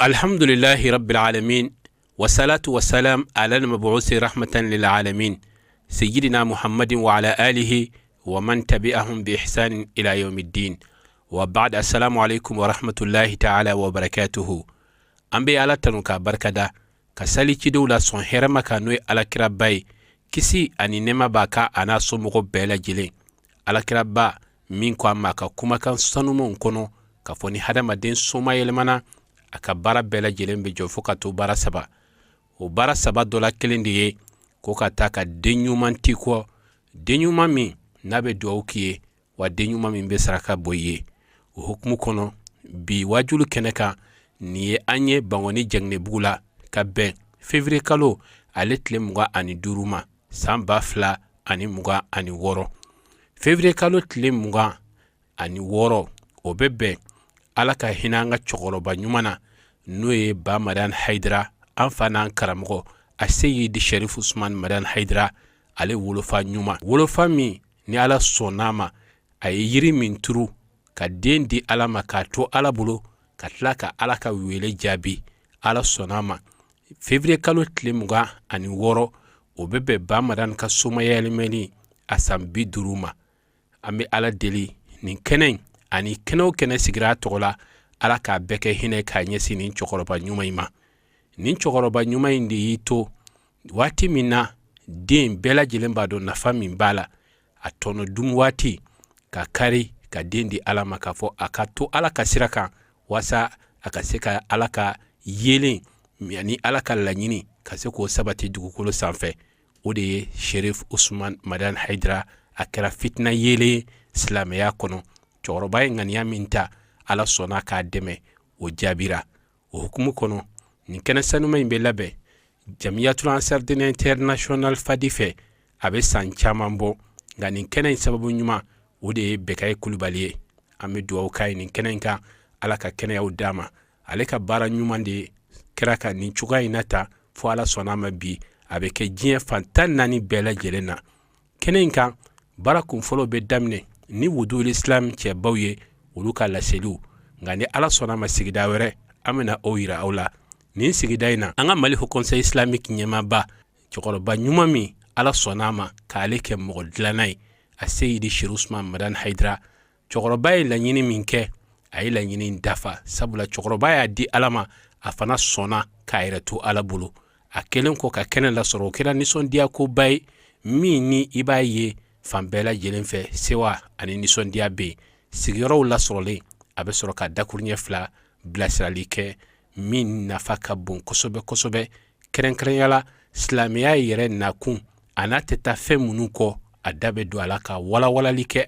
الحمد لله رب العالمين والصلاة والسلام على المبعوث رحمة للعالمين سيدنا محمد وعلى آله ومن تبعهم بإحسان إلى يوم الدين وبعد السلام عليكم ورحمة الله تعالى وبركاته أمبي على تنوكا بركدا كسالي تدولا سون هرما كانوي على كراباي كسي أني نما باكا أنا سومغو بيلا جيلين على كرابا مين كوا ماكا كوما كان سنومون كونو كفوني هذا مدين سوما يلمانا aka bara bela jelen be jofo ka to bara saba o bara saba dola kelindi ko ka ta ka denyuman ti ko denyuman mi nabe do okiye wa denyuman mi be saraka boye o hukmu kono bi wajulu keneka ni anye bangoni jengne bugula ka ben février kalo aletle muga ani duruma samba fla ani muga ani woro février kalo tle muga ani woro o bebe alaka hinanga chokoroba nyumana noye ba madan haidra anfana karamogo aseyidi sharif usman madan haidra ale wolofa nyuma wolofa mi ni ala sonama ay yiri min turu ka dendi ala makato ala bulo katlaka ala ka wele jabi ala sonama février kalo tlemuga ani woro obebe ba madan ka soma yelimeni asambi duruma ambe ala deli nin kenen ani keno kene sigira tola ala ka beke hine ka nyesi nin chokoroba nyuma ima nin chokoroba nyuma indi yito wati mina den bela jilemba do nafa min bala atono dum wati ka kari ka dendi ala makafo akato ala ka siraka wasa akaseka ala ka yelen yani ala ka lanyini kaseko sabati dugukolo sanfe ode Sherif Usman Madan Haidra akara fitna yele islamaya kono chokoroba ngania minta ala sona ka deme o jabira o hukumu kono ni kena sanuma imbe labe jamiyatul ansar din international fadife abe san chamambo ngani kena sababu nyuma ode bekay kulubaliye ame duwa kai ni kena nka ala ka kena ya udama aleka bara nyuma de kraka ni chuga inata fo ala sona mabi abe ke jien fantan nani bela jelena kena nka bara kum folo be damne ni wudu l'islam che bawye uluka la selu ngani ala sona masigida were amena oira aula ni sigida ina anga mali ho conseil islamique nyema ba chokoro ba nyuma mi ala sona ma ka aleke mo dlanai a Seydi Sherif Usman Madan Haidra chokoro ba la nyini minke ay la nyini ndafa sabula chokoro ba ya di alama afana sona ka iretu ala bulu akelen ko ka kenen la soro kira nison dia ko bay mi ni ibaye fambela jelenfe sewa ani nison dia be sigiro la sorole abe soro ka dakurnya fla blasralike min nafaka bon kosobe kren yala islamia yere nakun anate ta fe munuko adabe do alaka wala like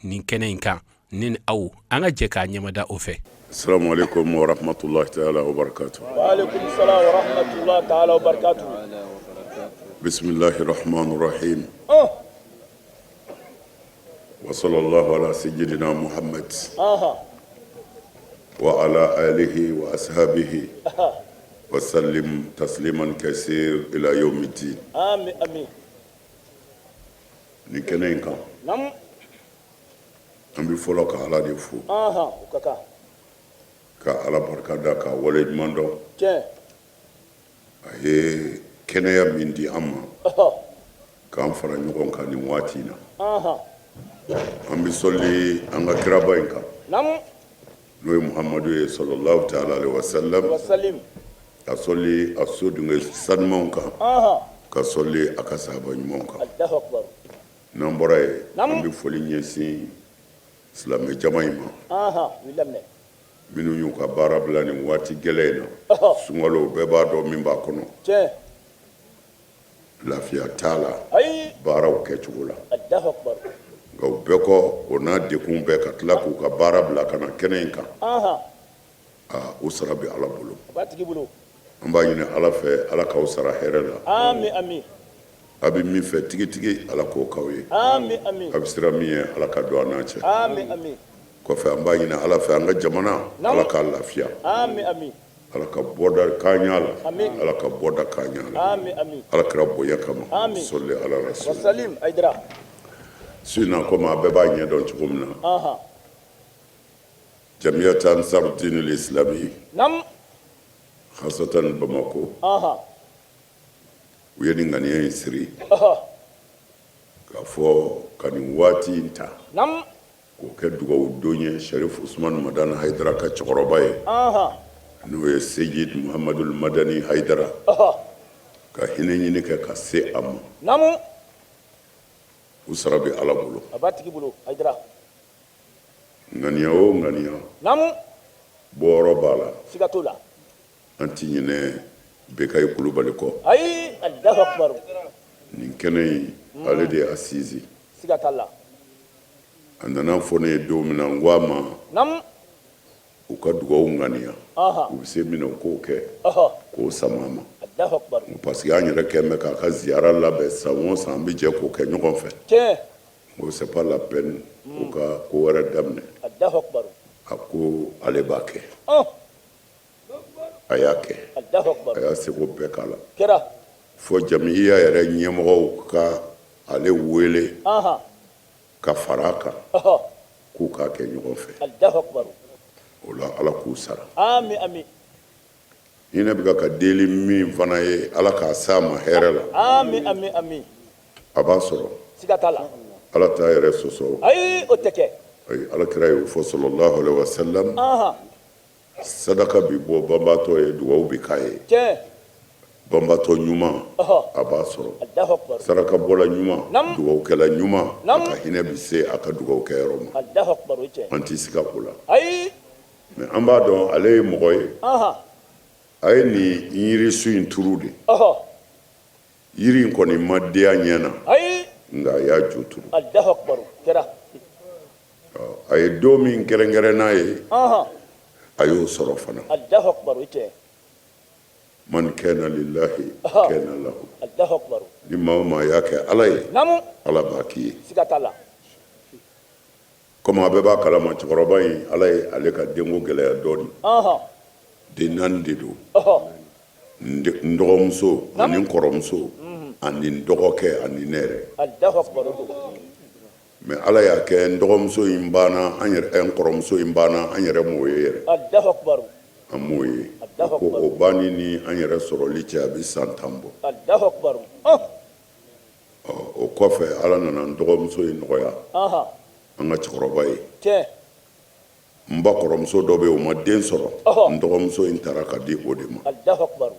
nin kenenka nin aw anga je ka nyamada ofe. Assalamu alaikum wa rahmatullahi ta'ala wa barakatuh. Wa alaikum assalam wa rahmatullahi ta'ala wa barakatuh. Bismillahir rahmanir rahim. وصلى الله على سيدنا محمد وعلى آله وأصحابه وسلم تسليما كثير إلى يوم الدين. آمين آمين. نكنين كان. نعم. أم بفلوك على دفو. وكاكا. كعلى بركة كا ولد مندو. جه. هي كنيا من دي أما. كان فرنيكون كان يمواتينا. Ambi soli anga kiraba inka. Nam. Noy Muhammadu sallallahu ta'ala alaihi wasallam. Wasallim. Asoli asodunge sanmonka. Ka soli akasaba nmonka. Allahu akbar. Nombora ambi foli nyesi islam jamaima. Wilamme. Minu yuka barabla ni wati gelena. Sungalo beba do mimba kono. Je. lafiya t'a la ayi baaraw kɛcogo la Allahu akbar nka o bɛɛ kɔ o n'a dekun bɛɛ ka tila k'u ka baara bila ka na kɛnɛ in kan o sara bɛ ala bolo a b'a tigi bolo an b'a ɲini ala fɛ ala k'aw sara hɛrɛ la amin amin a bɛ min fɛ tigitigi ala k'o k'aw ye amin amin a bɛ sira min ye ala ka don an n'a cɛ amin amin kɔfɛ an b'a ɲini ala fɛ an ka jamana ala k'a lafiya amin amin ala ka bɔda k'an ɲa la Amin. ala ka bɔda k'an ɲa la amin amin ala kɛra bonya kama Amin. sɔli ala rasul wasalim aidra su in na komi a bɛɛ b'a ɲɛdɔn cogo min na jamiyat ansar dinul islami nam khasatan bamako u ye nin ŋaniya in siri k'a fɔ ka nin waati in ta nam k'o kɛ dugawu don ye sharif usman madani haidara ka cɛkɔrɔba ye n'o ye sejid muhammadul madani haidara ka hinɛ ɲini kɛ ka se a ma namu u sara bɛ ala bolo a b'a tigi bolo aidra ŋaniya o ŋaniya namu bɔyɔrɔ b'a la siga t'o la an ti ɲinɛ bekayi kulubali kɔ ayi Allahu akbar nin kɛnɛ in ale de ye a sinsin siga t'a la a nana fɔ ne ye don min na n ko a ma nam u ka dugawu ŋaniya u bɛ se min na u k'o kɛ k'o sama ma Allahu akbar parce que an yɛrɛ kɛn bɛ k'a ka ziyara labɛn san o san an bɛ jɛ k'o kɛ ɲɔgɔn fɛ tiɲɛ n ko c'est pas la peine u ka ko wɛrɛ daminɛ Allahu akbar a ko ale b'a kɛ oh a y'a kɛ Allahu akbar a y'a seko bɛɛ k'a la kɛra fo jamiya yɛrɛ ɲɛmɔgɔw ka ale wele ka fara a kan k'u k'a kɛ ɲɔgɔn fɛ Allahu akbar o la ala k'u sara amin amin hinɛ bɛ ka deli min fana ye ala k'a s'a ma hɛrɛ la amin amin amin a b'a sɔrɔ siga t'a la ala t'a yɛrɛ sɔsɔ ayi o tɛ kɛ ayi alakira y'o fɔ sallallahu alaihi wasallam sadaka bi bɔ banbatɔ ye dugawu bi k'a ye tiɲɛ banbatɔ ɲuman a b'a sɔrɔ Allahu akbar saraka bɔla ɲuman Nam. dugawukɛla ɲuman a Nam. ka hinɛ bi se a ka dugawukɛyɔrɔ ma Allahu akbar o ye tiɲɛ an t'i siga o la ayi mɛ an b'a dɔn ale ye mɔgɔ ye a ye nin yirisu in turu de yiri in kɔni ma diya ɲɛ na ayi nka a y'a ju turu Allahu akbar kɛra a ye don min kɛrɛnkɛrɛn n'a ye a y'o sɔrɔ fana Allahu akbar o ye tiɲɛ man kana lillahi kana lahu Allahu akbar ni maa o maa y'a kɛ ala ye namu ala b'a k'i ye siga t'a la komi a bɛɛ b'a kalama cɛkɔrɔba in ala ye ale ka denko gɛlɛya dɔɔni den naani de don n dɔgɔmuso ani n kɔrɔmuso ani n dɔgɔkɛ ani ne yɛrɛ Allahu akbar o don mɛ ala y'a kɛ n dɔgɔmuso in banna an yɛrɛ n kɔrɔmuso in banna an yɛrɛ m'o ye yɛrɛ Allahu akbar an m'o ye Allahu ko akbar o banni ni an yɛrɛ sɔrɔli cɛ a bɛ san 10 bɔ Allahu akbar o kɔfɛ ala nana n dɔgɔmuso in nɔgɔya an ka cɛkɔrɔba ye tiɲɛ n ba kɔrɔmuso dɔ bɛ yen o ma den sɔrɔ n dɔgɔmuso in taara ka di o de ma Allahu akbar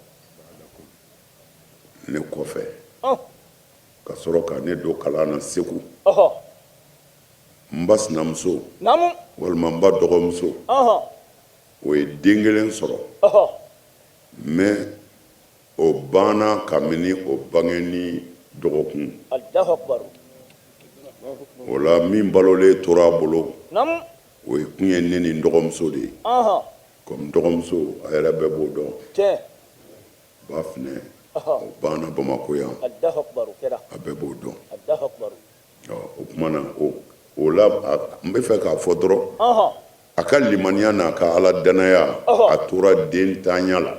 ne kɔfɛ ka sɔrɔ ka ne don kalan na Segu n ba sinamuso namu walima n ba dɔgɔmuso o ye den kelen sɔrɔ mɛ o banna kabini o bangeni dɔgɔkun Allahu akbar o la min balolen tora a bolo namu o ye kun ye ne ni n dɔgɔmuso de ye komi dɔgɔmuso a yɛrɛ bɛɛ b'o dɔn tiɲɛ ba finɛ o banna Bamako yan Allahu akbar kɛra a bɛɛ b'o dɔn Allahu akbar o kuma na o la n bɛ fɛ k'a fɔ dɔrɔn a ka limaniya n'a ka ala danaya a tora den tanya la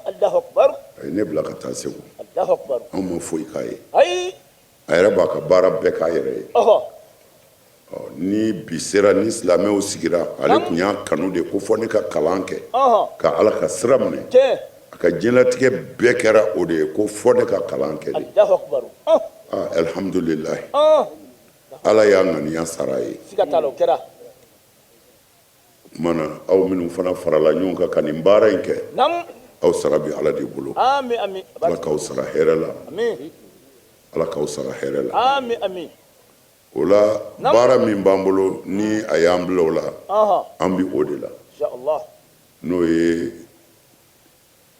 Allahu akbar a ye ne bila ka taa Segu Allahu akbar an ma foyi k'a ye ayi a yɛrɛ b'a ka baara bɛɛ k'a yɛrɛ ye ni bi sera ni silamɛw sigira ale tun y'a kanu de ko fɔ ne ka kalan kɛ ka ala ka sira minɛ tiɲɛ a ka diɲɛlatigɛ bɛɛ kɛra o de ye ko fɔ ne ka kalan kɛ de Allahu akbar alhamdulilayi ala y'a ŋaniya sara a ye siga t'a la o kɛra o kumana aw minnu fana farala ɲɔgɔn kan ka nin baara in kɛ namu aw sara bɛ ala de bolo amin amin ala k'aw sara hɛrɛ la amin ala k'aw sara hɛrɛ la amin amin o la baara min b'an bolo ni a y'an bila o la an bɛ o de la insha Allah n'o ye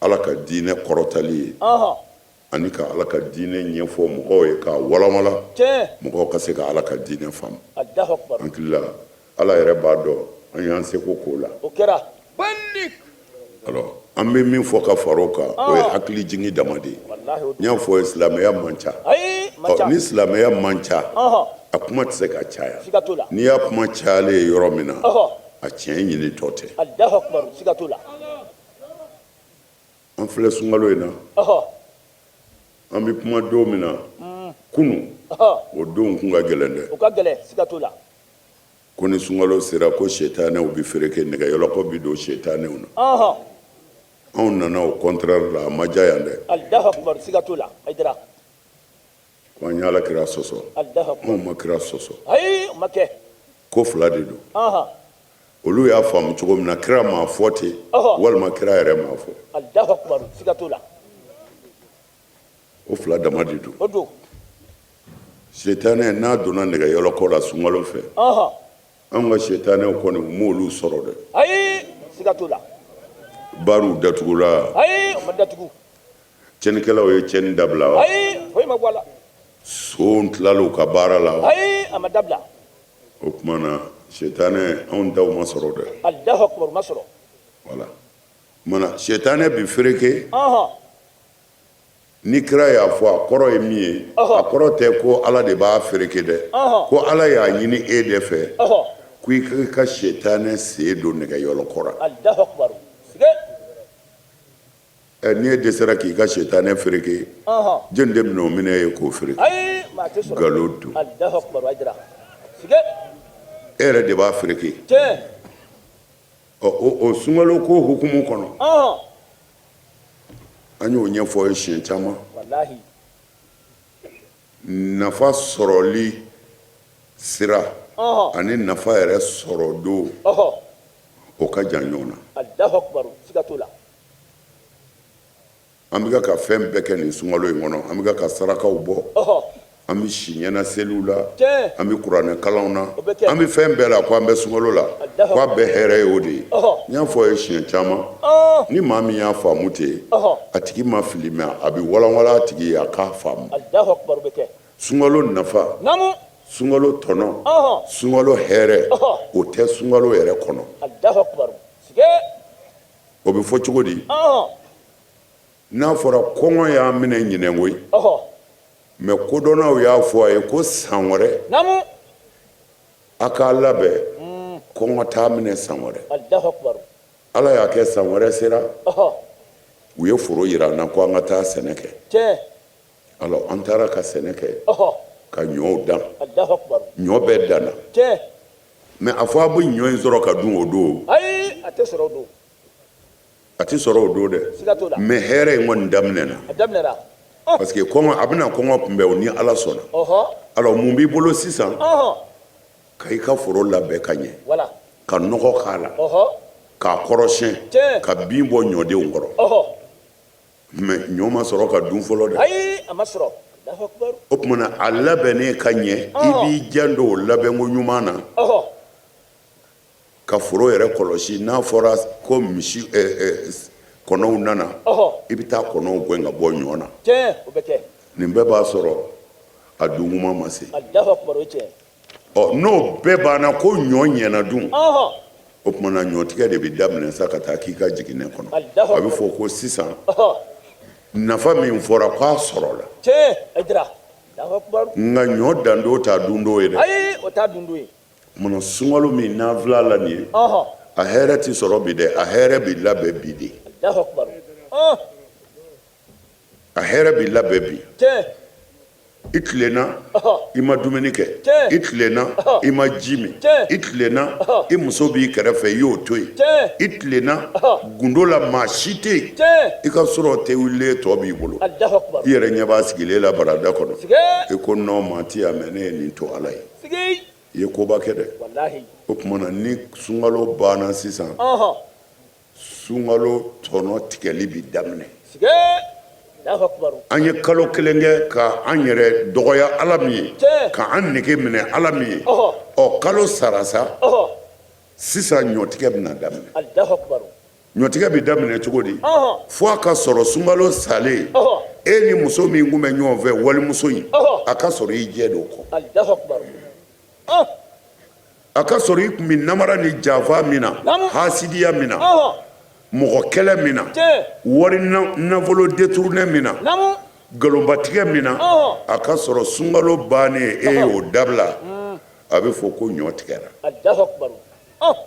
ala ka diinɛ kɔrɔtali ye ani ka ala ka diinɛ ɲɛfɔ mɔgɔw ye k'a walamala mɔgɔw ka se ka ala ka diinɛ faamu an hakilila ala yɛrɛ b'a dɔn an y'an seko k'o la o kɛra alors an bɛ min fɔ ka far'o kan o ye hakili jigin dama de ye n y'a fɔ silamɛya man ca ni silamɛya man ca a kuma tɛ se ka caya n'i y'a kuma cayalen ye yɔrɔ min na a tiɲɛ ɲini tɔ tɛ an filɛ sunkalo in na an bɛ kuma don min na kunu o don kun ka gɛlɛn dɛ o ka gɛlɛn siga t'o la ko ni sunkalo sera ko setanɛw bɛ fereke nɛgɛyɔlɔkɔ bɛ don setanɛw na anw nana o contraire la a ma diya yan dɛ Allahu akbar siga t'o la Aidara ko an ye Alakira sɔsɔ anw ma kira sɔsɔ ayi o ma kɛ ko fila de don olu y'a faamu cogo min na kira m'a fɔ ten walima kira yɛrɛ m'a fɔ Allahu akbar siga t'o la o fila dama de don o don setanɛ n'a donna nɛgɛyɔlɔkɔ la sunkalo fɛ an ka setanɛw kɔni u m'olu sɔrɔ dɛ ayi siga t'o la baariw datugula ayi o ma datugu cɛnnikɛlaw ye cɛnni dabila wa ayi foyi ma bɔ a la sow tilala u ka baara la wa ayi a ma dabila o tuma na setanɛ anw daw ma sɔrɔ dɛ Allahu akbar ma sɔrɔ voilà mana setanɛ bi fereke ni kira y'a fɔ a kɔrɔ ye min ye a kɔrɔ tɛ ko ala de b'a fereke dɛ ko ala y'a ɲini e de fɛ ko i ka setanɛ sen don nɛgɛyɔlɔkɔ la Allahu akbar n'i e dɛsɛra k'i ka setanɛ fereke jɔn de bɛna o minɛ e k'o fereke ayi maa tɛ sɔrɔ nkalon don Allahu akbar Aidara e yɛrɛ de b'a fereke tiɲɛ o sunkalo ko hukumu kɔnɔ an y'o ɲɛfɔ ye siɲɛ caman wallahi nafa sɔrɔli sira ani nafa yɛrɛ sɔrɔ don o ka jan ɲɔgɔn na Allahu akbar siga t'o la an bɛ ka fɛn bɛɛ kɛ nin sunkalo in kɔnɔ an bɛ ka sarakaw bɔ an bɛ si ɲɛna seliw la an bɛ kuranɛ kalanw na an bɛ fɛn bɛɛ la ko an bɛ sunkalo la ko a bɛɛ hɛrɛ ye o de ye n y'a fɔ ye siɲɛ caman ni maa min y'a faamu ten a tigi ma fili mɛ a bɛ walanwalan a tigi ye a k'a faamu Allahu akbar bɛ kɛ sunkalo nafa sunkalo tɔnɔ sunkalo hɛrɛ o tɛ sunkalo yɛrɛ kɔnɔ Allahu akbar sige o bɛ fɔ cogo di n'a fɔra kɔngɔ y'a minɛ ɲinɛ koyi mɛ kodɔnnaw y'a fɔ a ye ko san wɛrɛ a k'a labɛn kɔngɔ t'a minɛ san wɛrɛ Allahu akbar ala y'a kɛ san wɛrɛ sera u ye foro yira an na ko an ka taa sɛnɛ kɛ tiɲɛ alors an taara ka sɛnɛ kɛ ka ɲɔw dan Allahu akbar ɲɔ bɛɛ danna tiɲɛ mɛ a fɔ a bɛ ɲɔ in sɔrɔ ka dun o don ayi a tɛ sɔrɔ o don a tɛ sɔrɔ o don dɛ siga t'o la mɛ hɛrɛ in kɔni daminɛna a daminɛra parce que kɔngɔ a bɛna kɔngɔ kunbɛn o ni ala sɔnna alors mun b'i bolo sisan ka i ka foro labɛn ka ɲɛ wala ka nɔgɔ k'a la k'a kɔrɔsiyɛn ka bin bɔ ɲɔdenw kɔrɔ mɛ ɲɔ ma sɔrɔ ka dun fɔlɔ dɛ ayi a ma sɔrɔ Allahu akbar o tuma na a labɛnnen ka ɲɛ i b'i jan don o labɛnko ɲuman na ka foro yɛrɛ kɔlɔsi n'a fɔra ko misi kɔnɔw nana i bɛ taa kɔnɔw gɛn ka bɔ ɲɔ na tiɲɛ o bɛ kɛ nin bɛɛ b'a sɔrɔ a dun kuma ma se Allahu akbar o tiɲɛ n'o bɛɛ banna ko ɲɔ ɲɛna dun o tuma na ɲɔtigɛ de bɛ daminɛ sa ka taa k'i ka jiginɛ kɔnɔ a bɛ fɔ ko sisan nafa min fɔra k'a sɔrɔ la tiɲɛ Aidara Allahu akbar nka ɲɔ dan don t'a dun don ye dɛ ayi o t'a dun don ye mana sunkalo min n'an filɛ la nin ye a hɛrɛ ti sɔrɔ bi dɛ a hɛrɛ bɛ labɛn bi de Allahu akbar a hɛrɛ bɛ labɛn bi tiɲɛ i tilenna i ma dumuni kɛ i tilenna i ma ji min i tilenna i muso b'i kɛrɛfɛ i y'o to yen i tilenna gundo la maa si tɛ yen i ka sɔrɔ tɛ wililen tɔ b'i bolo i yɛrɛ ɲɛ b'a sigilen la barada kɔnɔ i ko nɔn maa ti yan mɛ ne ye nin to ala ye i ye koba kɛ dɛ o tuma na ni sunkalo banna sisan sunkalo tɔnɔ tigɛli bi daminɛ an ye kalo kelen kɛ ka an yɛrɛ dɔgɔya ala min ye ka an nege minɛ ala min ye kalo sara sa sisan ɲɔtigɛ bɛna daminɛ ɲɔtigɛ bɛ daminɛ cogo di fo a ka sɔrɔ sunkalo salen e ni muso min kun bɛ ɲɔgɔn fɛ walimuso in a ka sɔrɔ i jɛ do kɔ Allahu akbar a ka sɔrɔ i kun bɛ namara ni janfa min na hasidiya min na mɔgɔ kɛlɛ min na wari nafolo détourné min na galonbatigɛ min na a ka sɔrɔ sunkalo bannen e y'o dabila a bɛ fɔ ko ɲɔ tigɛra Allahu akbar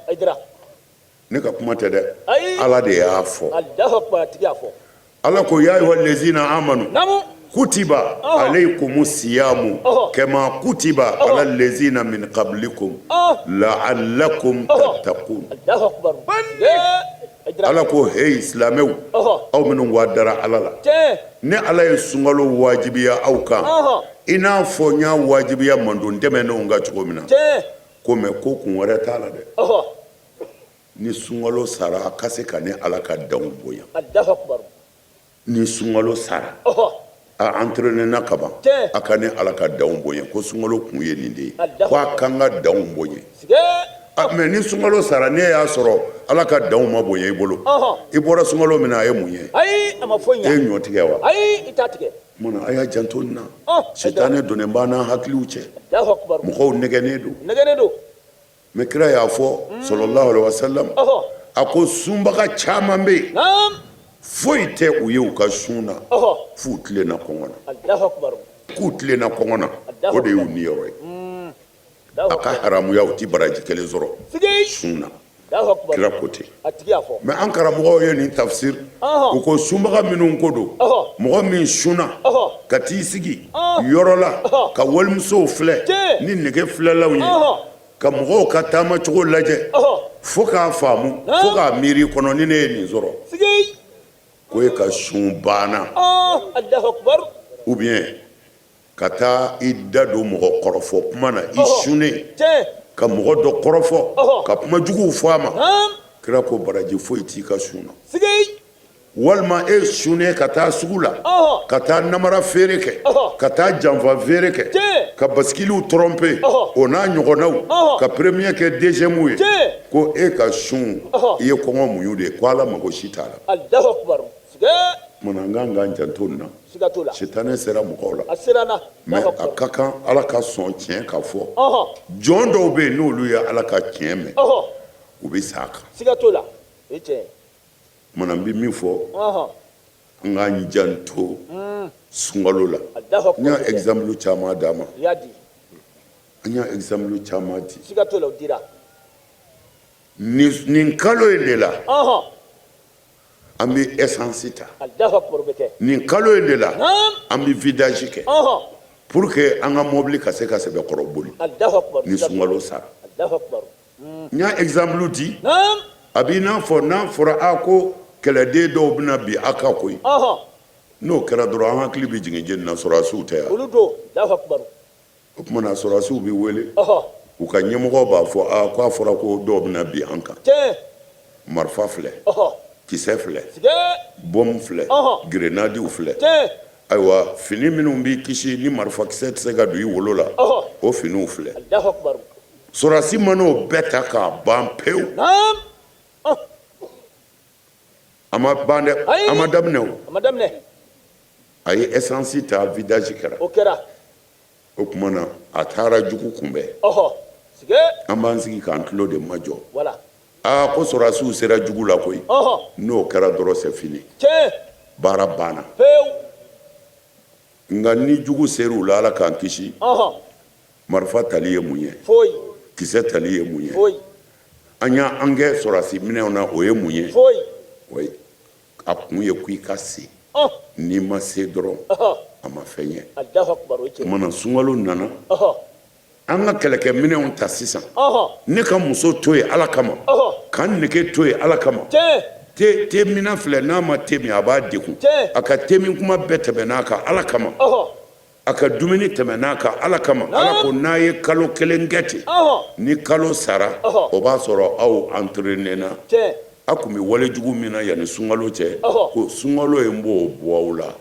Aidara ne ka kuma tɛ dɛ ala de y'a fɔ Allahu akbar tigi y'a fɔ ala ko ya ayyuhal lezina amanu kutiba alaykumus siyamu kama kutiba ala lezina min qablikum la'allakum tattaqun Allahu akbar ala ko hey silamɛw aw minnu wadara ala la ne ala ye sunkalo wajibiya aw kan i n'a fɔ n y'a wajibiya mandon dɛmɛnenw ka cogo min na ko mɛ ko kun wɛrɛ t'a la dɛ ni sunkalo sara a ka se ka ne ala ka danw bonya ni sunkalo sara a entraîné na ka ban a ka ne ala ka danw bonya ko sunkalo kun ye nin de ye ko a kan ka danw bonya mɛ ni sunkalo sara ne y'a sɔrɔ ala ka danw ma bonya i bolo i bɔra sunkalo min na a ye mun ye e ye ɲɔ tigɛ wa munna a y'a janto nin na sitanɛ donnen b'an n'an hakiliw cɛ mɔgɔw nɛgɛnnen don mɛ kira y'a fɔ sallallahu alaihi wasallam a ko sunbaga caman bɛ yen foyi tɛ u ye u ka sun na f'u tilenna kɔngɔ na k'u tilenna kɔngɔ na o de y'u niyɔrɔ ye a ka haramuya u ti baraji kelen sɔrɔ sun na kira ko ten mɛ an karamɔgɔw ye nin tafsir u ko sunbaga minnu ko don mɔgɔ min sunna ka t'i sigi yɔrɔ la ka walimusow filɛ ni nɛgɛ filɛlaw ye ka mɔgɔw ka taama cogo lajɛ fo k'a faamu fo k'a miiri kɔnɔ ni ne ye nin sɔrɔ ko e ka sun banna ou bien ka taa i da don mɔgɔ kɔrɔfɔ kuma na i sunnen ka mɔgɔ dɔ kɔrɔfɔ ka kuma juguw fɔ a ma kira ko baraji foyi t'i ka sun na walima e sunnen ka taa sugu la ka taa namara feere kɛ ka taa janfa feere kɛ ka basikiliw tromper o n'a ɲɔgɔnnaw ka premier kɛ deuxième ye ko e ka sun i ye kɔngɔ muɲu de ko ala mago si t'a la mana n kan k'an janto nin na sitanɛ sera mɔgɔw la mɛ a ka kan ala ka sɔn tiɲɛ ka fɔ jɔn dɔw bɛ yen n'olu ye ala ka tiɲɛ mɛn u bɛ sa a kan mana n bɛ min fɔ n k'an janto sunkalo la n y'a exemple caman d'a ma n y'a exemple caman di nin kalo in de la an bɛ essence ta nin kalo in de la an bɛ vidage kɛ pour que an ka mobili ka se ka sɛbɛkɔrɔ boli ni sunkalo sara n y'a exemple di a b'i n'a fɔ n'a fɔra a ko kɛlɛden dɔw bɛna bi a ka koyi n'o kɛra dɔrɔn an hakili bɛ jigin jeni na sɔrɔdasiw tɛ yan o tumana sɔrɔdasiw bɛ wele u ka ɲɛmɔgɔ b'a fɔ ko a fɔra ko dɔw bɛna bi an kan marifa filɛ kisɛ filɛ bɔmu filɛ grenadiw filɛ ayiwa fini minnu b'i kisi ni marifa kisɛ tɛ se ka don i wolo la o finiw filɛ sɔrɔdasi man'o bɛɛ ta k'a ban pewu a ma ban dɛ a ma daminɛ o a ye essence ta vidage kɛra o tuma na a taara jugu kunbɛn an b'an sigi k'an tulo de majɔ ko sɔrɔdasiw sera jugu la koyi n'o kɛra dɔrɔn c'est fini baara banna nka ni jugu ser'u la ala k'an kisi marifa tali ye mun ye kisɛ tali ye mun ye an y'an kɛ sɔrɔdasi minɛnw na o ye mun ye a kun ye ko i ka se n'i ma se dɔrɔn a ma fɛn ye kumana sunkalo nana an ka kɛlɛkɛ minɛnw ta sisan ne ka muso to ye ala kama ka n nege to ye ala kama te mina filɛ n'a ma te min a b'a degun a ka te min kuma bɛɛ tɛmɛ n'a kan ala kama a ka dumuni tɛmɛ n'a kan ala kama ala ko n'a ye kalo kelen kɛ ten ni kalo sara o b'a sɔrɔ aw entraîné na a kun bɛ wale jugu min na yanni sunkalo cɛ ko sunkalo ye n b'o bɔ aw la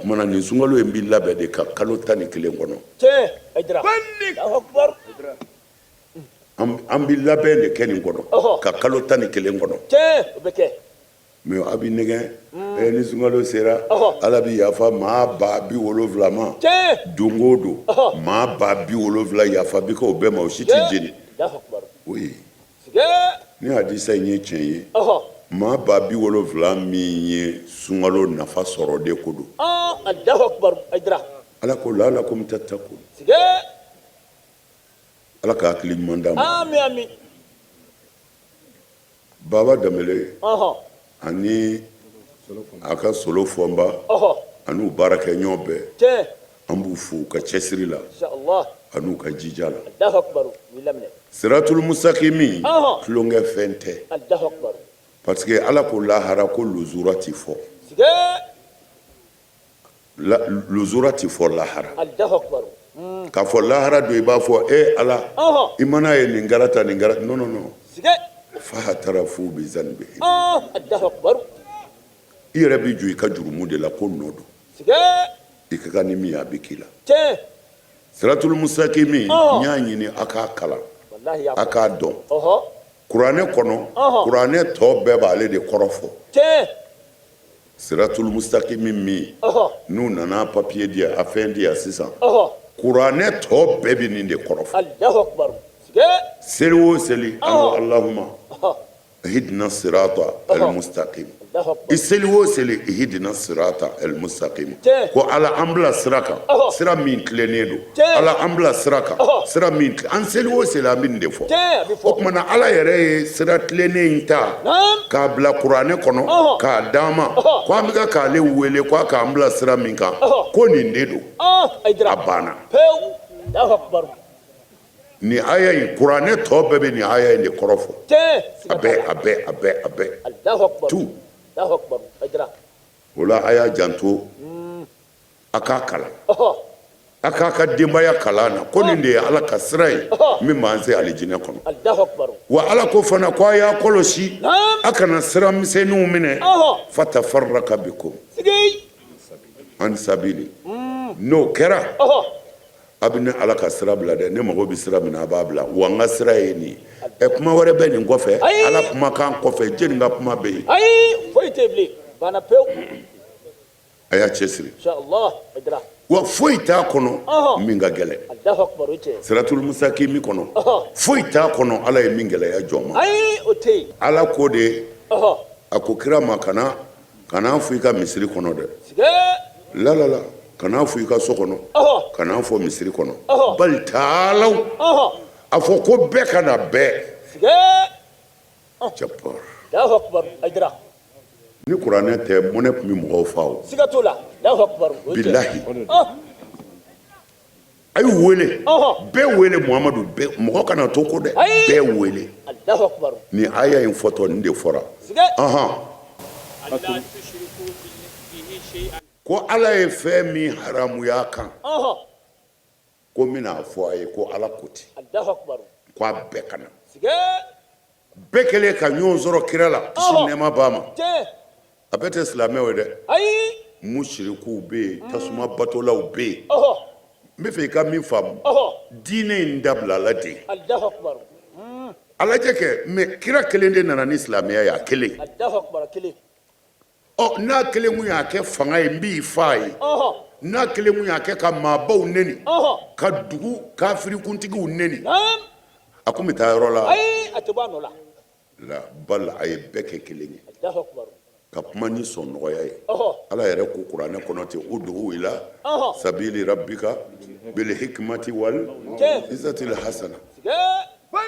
mana nin sunkalo in b'i labɛn de ka kalo 11 kɔnɔ an b'i labɛn de kɛ nin kɔnɔ ka kalo 11 kɔnɔ mais a bɛ nɛgɛn ni sunkalo sera ala bɛ yafa maa 70,000 ma don o don maa 70,000 yafa bi kɛ o bɛɛ ma o si tɛ jeni oui ni hadisa in ye tiɲɛ ye maa 70,000 min ye sunkalo nafa sɔrɔ de ko don ala ko la'allakum tattaqun ala ka hakili ɲuman d'an ma amin baba Danbɛlɛ ani a ka solo fɔnba ani u baarakɛ ɲɔgɔn bɛɛ an b'u fo ka cɛsiri la ani u ka jija la siratul mustaqimi tulonkɛ fɛn tɛ parce que ala ko lahara ko luzura ti fɔ luzura ti fɔ lahara k'a fɔ lahara don i b'a fɔ ala i mana ye nin kɛra tan nin kɛra non fahatarafu bi zanbihi i yɛrɛ bi jɔ i ka jurumu de la ko nɔ don i ka kan ni min ye a bɛ k'i la siratul mustaqimi n y'a ɲini a k'a kalan a k'a dɔn kuranɛ kɔnɔ kuranɛ tɔ bɛɛ b'ale de kɔrɔ fɔ siratul mustaqimi min n'u nana papiye di a fɛn di yan sisan kuranɛ tɔ bɛɛ bɛ nin de kɔrɔ fɔ seli o seli an ko Allahumma ihdina sirata al-mustaqim i seli o seli ihdina sirata al-mustaqim ko ala an bila sira kan sira min tilennen don ala an bila sira kan sira min an seli o seli an bɛ nin de fɔ o tuma na ala yɛrɛ ye sira tilennen in ta k'a bila kuranɛ kɔnɔ k'a d'an ma ko an bɛ ka k'ale wele ko a k'an bila sira min kan ko nin de don a banna ni aya in kuranɛ tɔ bɛɛ bɛ ni aya in de kɔrɔ fɔ a bɛɛ tu o la a y'a janto a k'a kalan a k'a ka denbaya kalan na ko nin de ye ala ka sira ye min b'an se alijinɛ kɔnɔ wa ala ko fana ko a y'a kɔlɔsi a kana sira misɛnninw minɛ fatafarraka bikum an sabili n'o kɛra a bɛ ne ala ka sira bila dɛ ne mago bɛ sira min na a b'a bila wa n ka sira ye nin ye kuma wɛrɛ bɛ nin kɔfɛ ala kumakan kɔfɛ jeni ka kuma bɛ yen ayi foyi tɛ bilen banna pewu a y'a cɛsiri wa foyi t'a kɔnɔ min ka gɛlɛn siratul mustaqimi kɔnɔ foyi t'a kɔnɔ ala ye min gɛlɛya jɔn ma ala ko de a ko kira ma kana fɔ i ka misiri kɔnɔ dɛ la kana fɔ i ka so kɔnɔ kana fɔ misiri kɔnɔ bali taalaw a fɔ ko bɛɛ ka na bɛɛ jabbar ni kuranɛ tɛ mɔnɛ tun bɛ mɔgɔw fa o bilahi a y'u wele bɛɛ wele muhamadu mɔgɔ kana to ko dɛ bɛɛ wele ni aya in fɔtɔ nin de fɔra ko ala ye fɛn min haramuya kan ko n bɛna fɔ a ye ko ala ko ten ko a bɛɛ kana bɛɛ kɛlen ka ɲɔgɔn sɔrɔ kira la kisi nɛɛma b'a ma a bɛɛ tɛ silamɛw ye dɛ musirikuw bɛ yen tasuma batolaw bɛ yen n bɛ fɛ i ka min faamu diinɛ in dabila la de a lajɛ kɛ mɛ kira kelen de nana ni silamɛya ye a kelen n'a kelen kun y'a kɛ fanga ye n b'i fa ye n'a kelen kun y'a kɛ ka maabaw neni ka dugu kafirikuntigiw neni a kun bɛ taa yɔrɔ la bala a ye bɛɛ kɛ kelen ye ka kuma ni sɔnnɔgɔya ye ala yɛrɛ ko kuranɛ kɔnɔ ten ud'u ila sabili rabbika bil hikmati wal izzatil hasana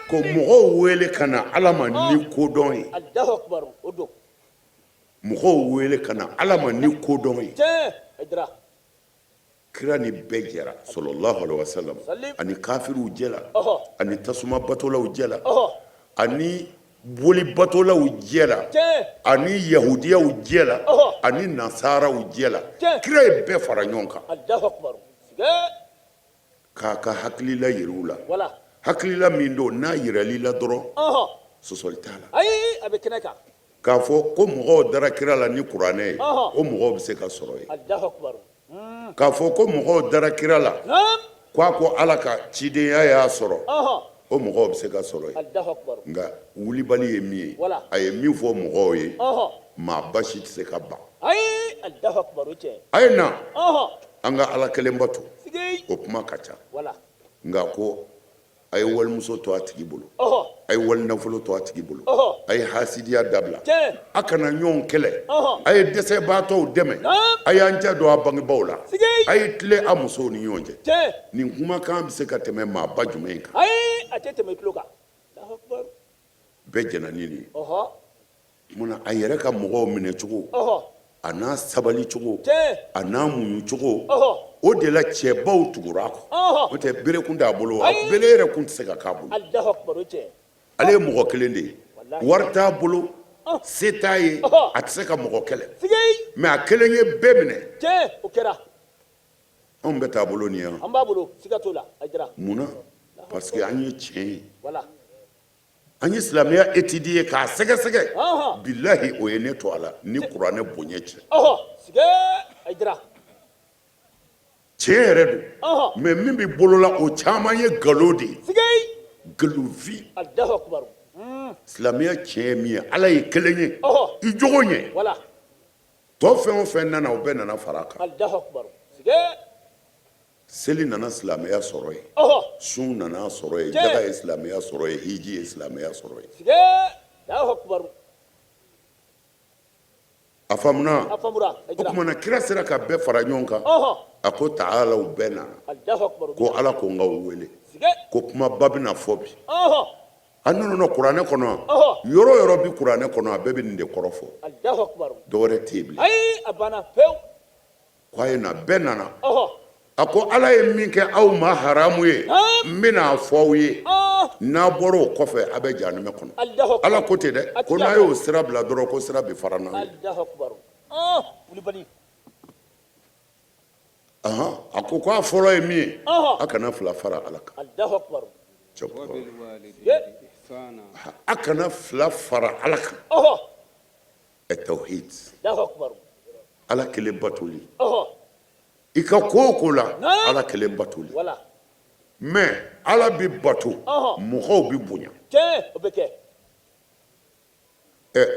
ko mɔgɔw wele ka na ala ma ni kodɔn ye mɔgɔw wele ka na ala ma ni kodɔn ye kira ni bɛɛ jɛra sallallahu alaihi wasallam ani kafiriw jɛla ani tasuma batolaw jɛla ani boli batolaw jɛla ani yahudiyaw jɛla ani nasaraw jɛla kira ye bɛɛ fara ɲɔgɔn kan k'a ka hakilila yir'u la hakilila min don n'a yirali la dɔrɔn sɔsɔli t'a la k'a fɔ ko mɔgɔw dara kira la ni kuranɛ ye o mɔgɔw bɛ se ka sɔrɔ ye k'a fɔ ko mɔgɔw dara kira la k'a ko ala ka cidenya y'a sɔrɔ o mɔgɔw bɛ se ka sɔrɔ ye nka wulibali ye min ye a ye min fɔ mɔgɔw ye maa ba si tɛ se ka ban Ayi, Allahu Akbar o cɛ. a ye na Ɔhɔ. an ka ala kelen bato Sigi. o kuma ka ca Wala. nka ko a ye walimuso to a tigi bolo Ɔhɔ. a ye walinafolo to a tigi bolo Ɔhɔ. a ye hasidiya dabila Cɛ. a kana ɲɔgɔn kɛlɛ Ɔhɔ. a ye dɛsɛbaatɔw dɛmɛ Naam. a y'an cɛ don a bangebaaw la Sigi. a ye tile a musow ni ɲɔgɔn cɛ Cɛ. nin kumakan bɛ se ka tɛmɛ maa ba jumɛn kan Ayi, a tɛ tɛmɛ tulo kan. Allahu Akbar. bɛɛ jɛna ni nin ye Ɔhɔ. munna a yɛrɛ ka mɔgɔw minɛ cogo Ɔhɔ. a n'a sabali cogo Cɛ. a n'a muɲu cogo Ɔhɔ. o de la cɛbaw tugura a kɔ Ɔhɔ. n'o tɛ bere kun t'a bolo Ayi. bere yɛrɛ kun tɛ se ka k'a bolo Allahu Akbar o cɛ. ale ye mɔgɔ kelen de ye Wallahi. wari t'a bolo se t'a ye Ɔhɔ. a tɛ se ka mɔgɔ kɛlɛ Sigi. mɛ a kelen ye bɛɛ minɛ Cɛ, o kɛra. anw bɛ t'a bolo nin ye An b'a bolo, siga t'o la. A jira. munna parce que an ye tiɲɛ ye Wala. an ye silamɛya étudier k'a sɛgɛsɛgɛ Ɔhɔ. bilahi o ye ne to a la ni kuranɛ bonya cɛ Ɔhɔ. Sigi. A jira. tiɲɛ yɛrɛ don Ɔhɔ. mɛ min bɛ bolola o caman ye nkalon de ye Sigi. nkalonfi Allahu Akbar. silamɛya tiɲɛ ye min ye ala ye kelen ye Ɔhɔ. i jogo ɲɛ Wala. tɔ fɛn o fɛn nana o bɛɛ nana fara a kan Allahu Akbar. Sigi. seli nana silamɛya sɔrɔ yen Ɔhɔ. sun nana sɔrɔ yen Tiɲɛ. jaga ye silamɛya sɔrɔ yen hiji ye silamɛya sɔrɔ yen Sigi. Allahu Akbar. a faamuna A faamura. A o jira. kumana kira sera ka bɛɛ fara ɲɔgɔn kan Ɔhɔ. a ko taala u bɛɛ nana Allahu Akbar. ko ala ko n ka u wele Sigi. ko kumaba bɛna fɔ bi Ɔhɔ. a nana kuranɛ kɔnɔ Ɔhɔ. yɔrɔ yɔrɔ bi kuranɛ kɔnɔ a bɛɛ bɛ nin de kɔrɔ fɔ Allahu Akbar. dɔwɛrɛ tɛ yen bilen Ayi, a banna pewu. ko a ye na bɛɛ nana Ɔhɔ. a ko ala ye min kɛ aw ma haramu ye Naam. n bɛna fɔ aw ye n'a bɔra o kɔfɛ a bɛ jahanɛmɛ kɔnɔ Allahu Akbar. ala ko ten dɛ ko n'a y'o sira bila dɔrɔn ko sira bɛ fara n'a ye Allahu Akbar. Kulibali. ahan a ko k'a fɔlɔ ye min ye Ɔhɔ. a kana fila fara ala kan Allahu Akbar. cɛkɔrɔba Ye. a kana fila fara ala kan Ɔhɔ. tawhid Allahu Akbar. ala kelen batoli Ɔhɔ. i ka ko o ko la Naam. ala kelen batoli Wala. mɛ ala bi bato Ɔhɔ. mɔgɔw bi bonya Cɛ, o bɛ kɛ.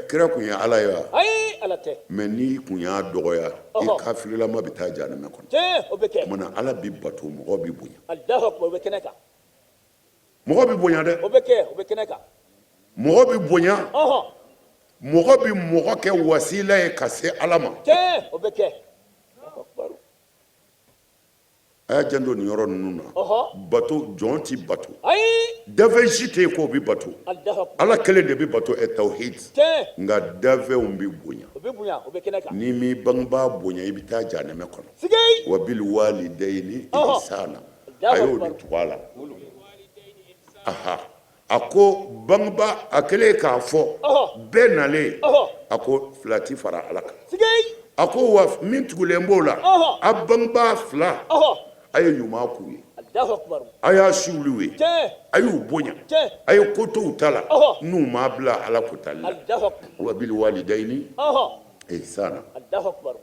kira kun ye ala ye wa Ayi, ala tɛ. mɛ n'i kun y'a dɔgɔya i Ɔhɔ. kafirilama bɛ taa jahanɛmɛ kɔnɔ Cɛ, o bɛ kɛ. mana ala bi bato mɔgɔw bi bonya Allahu Akbar. O bɛ kɛnɛ kan. mɔgɔ bi bonya dɛ O bɛ kɛ. O bɛ kɛnɛ kan. mɔgɔ bi bonya Ɔhɔ. mɔgɔ bi mɔgɔ kɛ wasila ye ka se ala ma Cɛ, o bɛ kɛ. Allahu Akbar. a y'a janto nin yɔrɔ ninnu na Ɔhɔ. bato jɔn ti bato Ayi. dafɛn si tɛ yen k'o bi bato Allahu Akbar. ala kelen de bi bato tawhid Cɛ, nka dafɛnw bi bonya o bɛ bonya. O bɛ kɛnɛ kan. n'i m'i bangebaa bonya i bɛ taa jahanɛmɛ kɔnɔ Sigi. wa bil walidayni Ɔhɔ. ihsana Allahu a y'o Akbar. de tugu a la aha a ko bangebaa a kɛlen k'a fɔ Ɔhɔ. bɛɛ nalen Ɔhɔ. a ko fila ti fara ala kan Sigi. a ko wa min tugulen b'o la Ɔhɔ. a bangebaa fila Ɔhɔ. a ye ɲuman k'u ye Allahu Akbar. a y'a siwulu ye Cɛ. a y'u bonya Cɛ. a ye ko to u ta la Ɔhɔ. n'u m'a bila ala kotali la Allahu Akbar. wa bil walidayni Ɔhɔ. ihsana Allahu Akbar.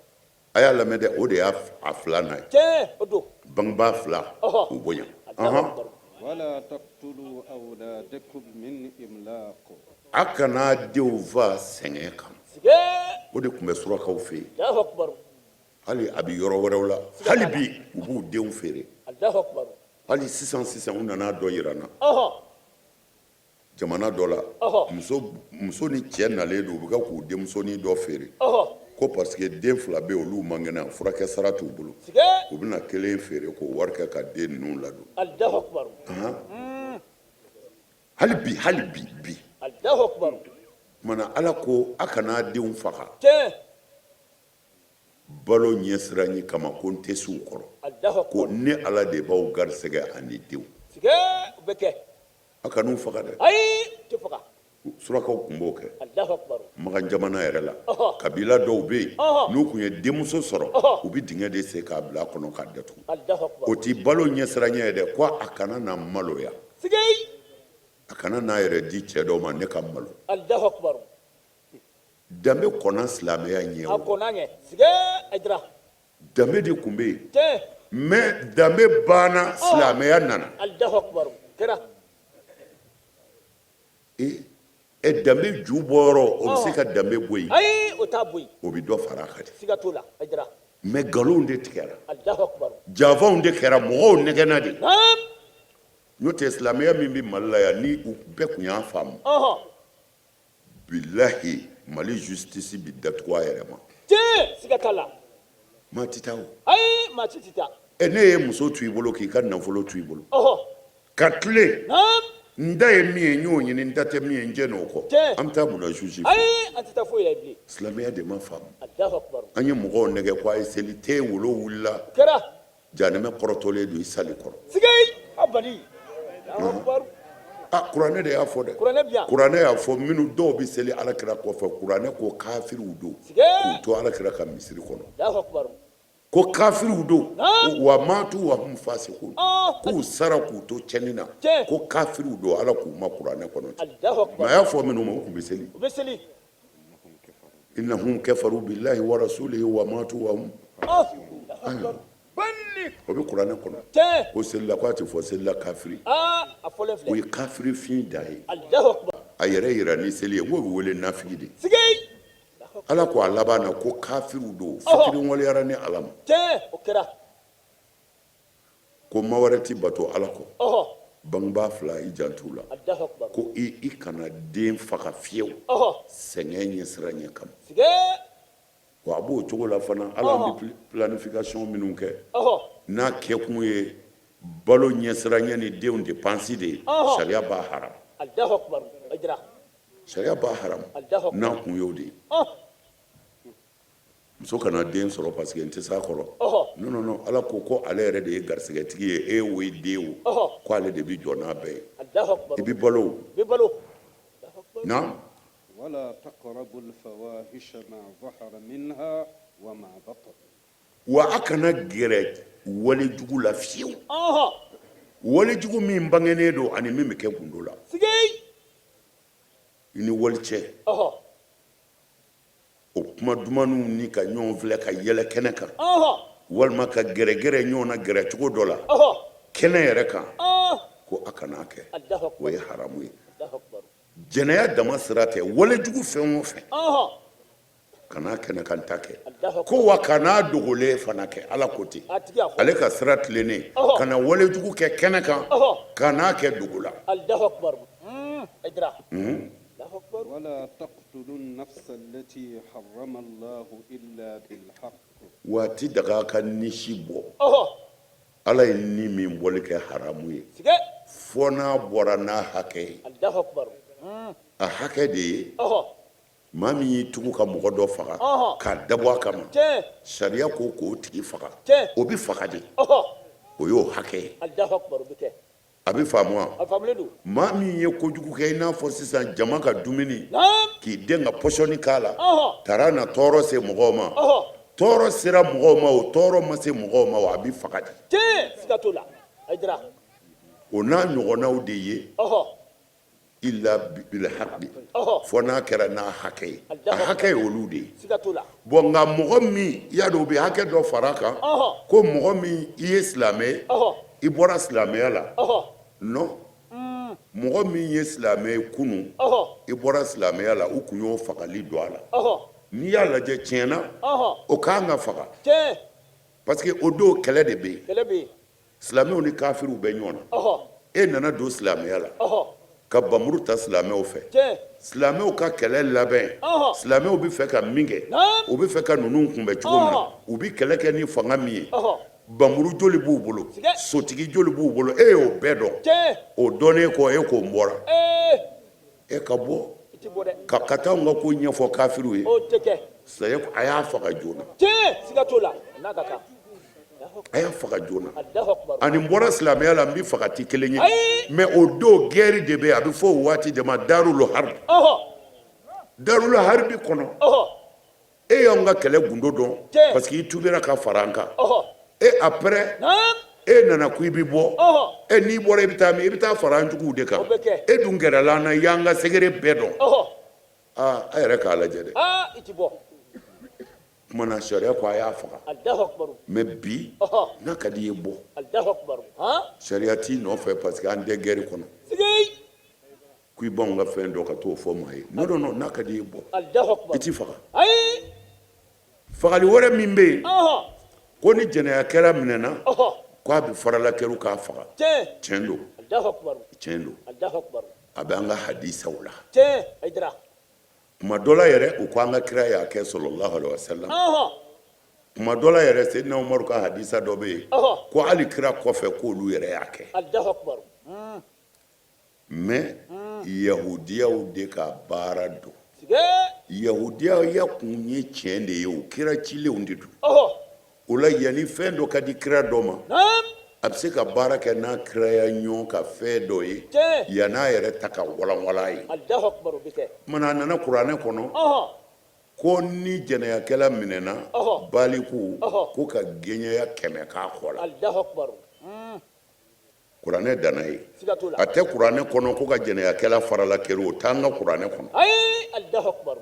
a y'a lamɛn dɛ o de y'a filanan ye Cɛ, o don. bangebaa fila Ɔhɔ. u bonya Allahu Akbar. ولا تقتلوا أولادكم من إملاق a kana denw fa sɛgɛn kan Sigi. o de tun bɛ surakaw fɛ yen Allahu Akbar. hali a bɛ yɔrɔ wɛrɛw la hali bi u b'u denw feere Allahu Akbar. hali sisan u nana dɔ yira n na Ɔhɔ. jamana dɔ la Ɔhɔ. muso ni cɛ nalen don u bɛ ka k'u denmusonin dɔ feere Ɔhɔ. ko parce que den fila bɛ yen olu man kɛnɛ furakɛ sara t'u bolo Sigi. u bɛna kelen feere k'o wari kɛ ka den ninnu ladon Allahu Akbar. hali bi Allahu Akbar. mana ala ko a kana denw faga Cɛ. balo ɲɛsiranɲɛ kama ko n tɛ se u kɔrɔ Allahu ko Akbar. ne ala de b'aw garisɛgɛ ani denw Sigi. O bɛ kɛ. a kan'u faga dɛ Ayi, tɛ faga. surakaw tun b'o kɛ Allahu Akbar. magan jamana yɛrɛ la Ɔhɔ. kabila dɔw bɛ yen Ɔhɔ. n'u tun ye denmuso sɔrɔ Ɔhɔ. u bɛ dingɛ de sen k'a bila a kɔnɔ k'a datugu Allahu Akbar. o ti balo ɲɛsiranɲɛ ye dɛ ko a kana na maloya Sigi. a kana n'a yɛrɛ di cɛ dɔw ma ne ka malo Allahu Akbar. danbe kɔnna silamɛya ɲɛ A o kɔnna ɲɛ. Sigi. A jira. danbe de tun bɛ yen Cɛ. mɛ danbe banna silamɛya nana Allahu Akbar. Kɛra. e danbe ju bɔyɔrɔ o bɛ se ka danbe bɔ yen ayi o t'a bɔ yen o bɛ dɔ fara a kan de siga t'o la Aidara mais nkalonw de tigɛra Alahu akibaru janfanw de kɛra mɔgɔw nɛgɛnna de naam n'o tɛ silamɛya min bɛ Mali la yan ni u bɛɛ tun y'a faamu bilahi Mali justice bi datugu a yɛrɛ ma tiɲɛ siga t'a la maa ti taa o ayi maa si tɛ taa ne ye muso to i bolo k'i ka nafolo to i bolo ka tile naam n da ye min ye n y'o ɲini n da tɛ min ye n jɛ n'o kɔ Tiɲɛ. an bɛ taa mun na juge fɛ ayi an tɛ taa foyi la bilen silamɛya de ma faamu Alahu akibaru an ye mɔgɔw nɛgɛ ko a ye seli te wolo wulila o kɛra janɛmɛ kɔrɔtɔlen don i sali kɔrɔ siga ye a bali Alahu akibaru kuranɛ de y'a fɔ dɛ kuranɛ bi yan kuranɛ y'a fɔ minnu dɔw bɛ seli alakira kɔfɛ kuranɛ ko kafiriw don siga k'u to alakira ka misiri kɔnɔ Alahu akibaru ko kafiriw don Naam. wa matu wa hum fasikun Ah. k'u sara k'u to cɛnni na Tiɲɛ. ko kafiriw don ala k'u ma kuranɛ kɔnɔ ten Alahu mais akibaru a y'a fɔ minnu ma u tun bɛ seli u bɛ seli innahum kafaru billahi wa rasulihi wa matu wa hum Alahu akibaru bali o bɛ kuranɛ kɔnɔ tiɲɛ ko selila k'a tɛ fɔ selila kafiri a fɔlen o filɛ ye kafiri fin da ye Alahu akibaru a yɛrɛ yira ni seli ye n k'o bɛ wele nafigi de siga ye ala ko a laban na ko kafiriw don fitiri waliyara ni ala ma tiɲɛ o kɛra ko ma wɛrɛ ti bato ala kɔ ɔhɔ bangebaa fila i jantu la Alahu akibaru ko i kana den faga fiyewu ɔhɔ sɛgɛn ɲɛ sira ɲɛ kama siga wa a b'o cogo la fana ala bɛ planification minnu kɛ ɔhɔ n'a kɛkun ye balo ɲɛ sira ɲɛ ni denw depansi de ye Ɔhɔ. sariya b'a haram Alahu akibaru Aidara sariya b'a haram Alahu akibaru n'a kun y'o de ye muso kana den sɔrɔ parce que n tɛ s'a kɔrɔ ɔhɔ non ala ko ale yɛrɛ de ye garisɛgɛtigi ye e wo ye den o ɔhɔ ko ale de bɛ jɔ n'a bɛɛ ye Alahu i akibaru bɛ balo o bɛ balo Alahu akibaru na ولا تقربوا الفواحش ما ظهر منها وما بطن wa a kana gɛrɛ walejugu la fiyewu ɔhɔ walejugu min bangenen don ani min bɛ kɛ gundo la siga i ni wali cɛ ɔhɔ o kuma dumanw ni ka ɲɔgɔn filɛ ka yɛlɛ kɛnɛ kan ɔhɔ walima ka gɛrɛgɛrɛ ɲɔgɔn na gɛrɛ cogo dɔ la ɔhɔ kɛnɛ yɛrɛ kan ko a kana kɛ Alahu o ye akibaru haramu ye Alahu akibaru jɛnɛya dama sira tɛ walejugu fɛn o fɛn ɔhɔ kana kɛnɛ kan ta kɛ Alahu ko wa kana dogolen fana kɛ ala ko ten a tigi a fɔ ale ka sira tilennen Ɔhɔ. kana walejugu kɛ kɛnɛ kan ɔhɔ kana kɛ dogo la Alahu akibaru Aidara Alahu akibaru ولا تقتلوا النفس التي حرم الله إلا بالحق waati daga ka nisi bɔ ɔhɔ ala ye ni min bɔli kɛ haramu ye siga fɔ n'a bɔra n'a hakɛ ye Alahu akibaru a hakɛ de ye ɔhɔ maa min y'i tugu ka mɔgɔ dɔ faga Ɔhɔ. k'a dabɔ a kama tiɲɛ sariya ko k'o tigi faga Tiɲɛ. o bɛ faga de ɔhɔ o y'o hakɛ ye Alahu akibaru bɛ kɛ a bɛ faamu wa a faamulen don maa min ye kojugu kɛ i n'a fɔ sisan jama ka dumuni naam k'i den ka pɔsɔni k'a la ɔhɔ taara na tɔɔrɔ se mɔgɔw ma ɔhɔ tɔɔrɔ sera mɔgɔw ma o tɔɔrɔ ma se mɔgɔw ma o a bɛ faga de tiɲɛ siga t'o la Aidara o n'a ɲɔgɔnnaw de ye ɔhɔ illa bil haqqi ɔhɔ fɔ n'a kɛra n'a hakɛ ye a hakɛ ye olu de ye siga t'o la bɔn nka mɔgɔ min i y'a dɔn u bɛ hakɛ dɔ fara a kan ɔhɔ ko mɔgɔ min i ye silamɛ ye ɔhɔ i bɔra silamɛya la ɔhɔ non mɔgɔ min ye silamɛ ye kunun ɔhɔ i bɔra silamɛya la u kun y'o fagali don a la ɔhɔ n'i y'a lajɛ tiɲɛna ɔhɔ o k'an ka faga tiɲɛ parce que o don kɛlɛ de bɛ yen kɛlɛ bɛ yen silamɛw ni kafiriw bɛ ɲɔgɔn na ɔhɔ e nana don silamɛya la ɔhɔ ka bamuru ta silamɛw fɛ tiɲɛ silamɛw ka kɛlɛ labɛn ɔhɔ silamɛw bɛ fɛ ka min kɛ naam u bɛ fɛ ka ninnu kunbɛn cogo min na u bɛ kɛlɛ kɛ ni fanga min ye ɔhɔ bamuru joli b'u bolo Sigɛ. sotigi joli b'u bolo e y'o bɛɛ dɔn tiɲɛ o dɔnnen kɔ e k'o bɔra e ka bɔ i ti bɔ dɛ ka taa n ka ko ɲɛfɔ kafiriw ye o tɛ kɛ saya a y'a faga joona tiɲɛ siga t'o la n'a ka kan a y'a faga joona Alahu akibaru ani n bɔra silamɛya la n bɛ faga ti kelen ye Ayi. mais o don gɛri de bɛ yen a bɛ fɔ o waati de ma darul harbi ɔhɔ darul harbi kɔnɔ ɔhɔ e y'anw ka kɛlɛ gundo dɔn Tiɲɛ. parce que i tubera ka fara an kan ɔhɔ e après naam e nana ko i bɛ bɔ ɔhɔ e n'i bɔra i bɛ taa min i bɛ taa fara an juguw de kan O bɛ kɛ. e dun gɛrɛla an na i y'an ka sɛgɛrɛ bɛɛ dɔn ɔhɔ aa a yɛrɛ k'a lajɛ dɛ aa i ti bɔ kumana sariya ko a y'a faga Alahu akibaru mais bi ɔhɔ n'a ka di i ye bɔ Alahu akibaru han sariya t'i nɔfɛ parce que an tɛ gɛri kɔnɔ sigi ko k'i b'anw ka fɛn dɔ ka t'o fɔ maa ye non non non n'a ka di i ye bɔ Allahu akbar i t'i faga ayi fagali wɛrɛ min bɛ yen ɔhɔ ko ni jɛnɛyakɛla minɛna ɔhɔ k'a bɛ faralakɛlu k'a faga tiɲɛ don Allahu akbar tiɲɛ don Allahu akbar a bɛ an ka hadisaw la tiɲɛ Aidara kuma dɔ la yɛrɛ u ko an ka kira y'a kɛ sallallahu alaihi wasallam ɔhɔ kuma dɔ la yɛrɛ Seydina Umaru ka hadisa dɔ bɛ yen ko hali kira kɔfɛ k'olu yɛrɛ y'a kɛ Allahu akbar mais yahudiyaw de ka baara don sige yahudiya ya kun ye tiɲɛ de ye o kira cilenw de don ɔhɔ o la yanni fɛn dɔ ka di kira dɔ ma naam a bɛ se ka baara kɛ n'a kiraya ɲɔgɔn ka fɛn dɔ ye tiɲɛ yann'a yɛrɛ ta ka walanwalan ye Allahu akbar o bɛ kɛ kumana a nana kuranɛ kɔnɔ ɔhɔ ko ni jɛnɛyakɛla minɛna Ɔhɔ. baliku Ɔhɔ. ko ka gɛɲɛya 100 k'a kɔ la Allahu akbar kuranɛ danna ye siga t'o la a tɛ kuranɛ kɔnɔ ko ka jɛnɛyakɛla farala kɛra o t'an ka kuranɛ kɔnɔ ayi Allahu akbar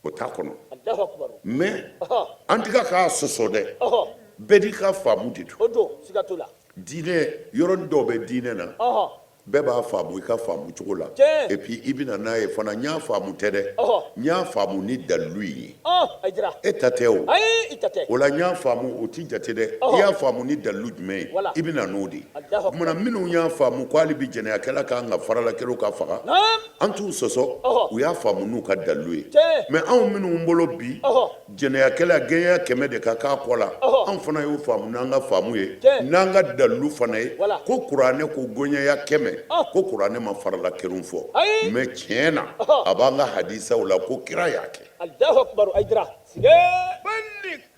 o t'a kɔnɔ Allahu akbar mais ɔhɔ an tɛ ka k'a sɔsɔ dɛ ɔhɔ bɛɛ n'i ka faamu de don o don siga t'o la diinɛ yɔrɔnin dɔw bɛ diinɛ na ɔhɔ bɛɛ b'a faamu i ka faamu cogo la Tiɲɛ. et puis i bɛna n'a ye fana n y'a faamu tɛ dɛ Ɔhɔ. n y'a faamu ni dalilu ye Aidara e ta tɛ o ayi i ta tɛ o la n y'a faamu o ti jate dɛ Ɔhɔ. i y'a faamu ni dalilu jumɛn ye Wala. i bɛna n'o de ye Allahu o kumana minnu y'a faamu ko hali bi jɛnɛyakɛla kan ka faralakɛlaw ka faga naam an t'u sɔsɔ Ɔhɔ. u y'a faamu n'u ka dalilu ye Tiɲɛ. mais anw minnu bolo bi Ɔhɔ. jɛnɛyakɛla gɛɲɛya 100 de ka k'a kɔ la Ɔhɔ. anw fana y'o faamu n'an ka faamu ye Tiɲɛ. n'an ka dalilu fana ye Wala. ko kuranɛ ko gɔɲɛya 100 Ɔ. ko kuranɛ ma faralakɛlaw fɔ Ayi. mais tiɲɛ na Ɔhɔ. a b'an ka hadisaw la ko kira y'a kɛ Allahu akbar Aidara sige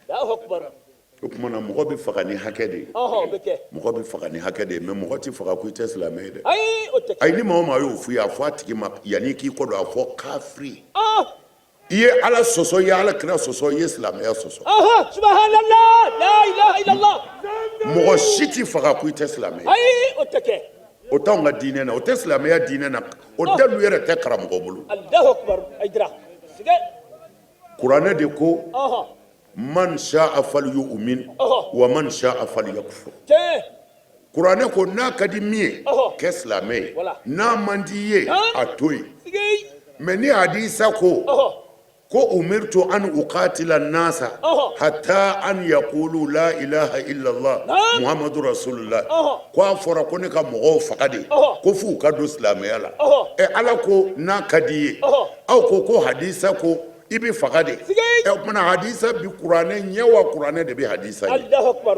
Allahu akbar o kumana mɔgɔ bɛ faga ni hakɛ de ye ɔhɔ o bɛ kɛ mɔgɔ bɛ faga ni hakɛ de ye mais mɔgɔ ti faga ko i tɛ silamɛ ye dɛ ayi o tɛ kɛ ayi ni maa o maa y'o f'i ye a fɔ a tigi ma yanni i k'i kɔ don a fɔ kafiri ɔhɔ i ye ala sɔsɔ i ye ala kira sɔsɔ i ye silamɛya sɔsɔ ɔhɔ subhanallah la ilaha illallah mɔgɔ si ti faga ko i tɛ silamɛ ye ayi o tɛ kɛ o t'anw ka diinɛ na o tɛ silamɛya diinɛ na o dalu yɛrɛ tɛ karamɔgɔ bolo Allahu akbar Aidara sige kuranɛ de ko ɔhɔ man sha'a falyu'min Ɔhɔ. wa man sha'a falyakfur tiɲɛ kuranɛ ko n'a ka di min ye Ɔhɔ. kɛ silamɛ ye Wala. n'a man di i ye Naam. a to yen sige mais ni hadisa ko ɔhɔ ko umirtu an uqatila nasa Ɔhɔ. hatta an yaqulu la ilaha illallah Naam. muhammadu rasulullah Ɔhɔ. ko a fɔra ko ne ka mɔgɔw faga de Ɔhɔ. ko f'u ka don silamɛya la Ɔhɔ. ala ko n'a ka di i ye Ɔhɔ. aw ko hadisa ko i bɛ faga de Sige. o kumana hadisa bi kuranɛ ɲɛ wa kuranɛ de bɛ hadisa ye Allahu akbar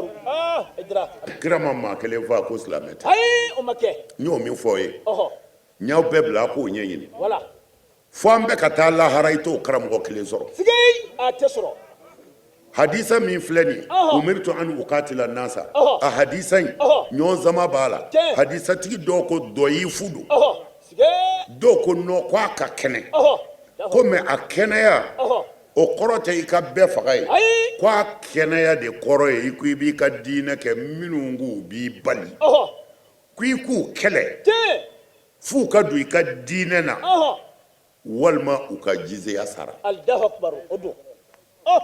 Aidara kira ma maa kelen fɔ a ko silamɛ tɛ ayi o ma kɛ n y'o min fɔ ye ɔhɔ n y'aw bɛɛ bila a k'o ɲɛɲini wala fo an bɛ ka taa lahara i t'o karamɔgɔ kelen sɔrɔ sige a tɛ sɔrɔ hadisa min filɛ nin ye Ɔhɔ. umirtu an uqatila nasa Ɔhɔ. a hadisa in Ɔhɔ. ɲɔgɔn zama b'a la Tiɲɛ. hadisatigi dɔw ko dɔyifu don ɔhɔ sige dɔw ko nɔ ko a ka kɛnɛ ɔhɔ ko mɛ a kɛnɛya ɔhɔ o kɔrɔ tɛ i ka bɛɛ faga ye ayi ko a kɛnɛya de kɔrɔ ye i ko i b'i ka diinɛ kɛ minnu k'u b'i bali ɔhɔ ko i k'u kɛlɛ tiɲɛ f'u ka don i ka diinɛ na ɔhɔ walima u ka jizeya sara Allahu akbar o don ɔ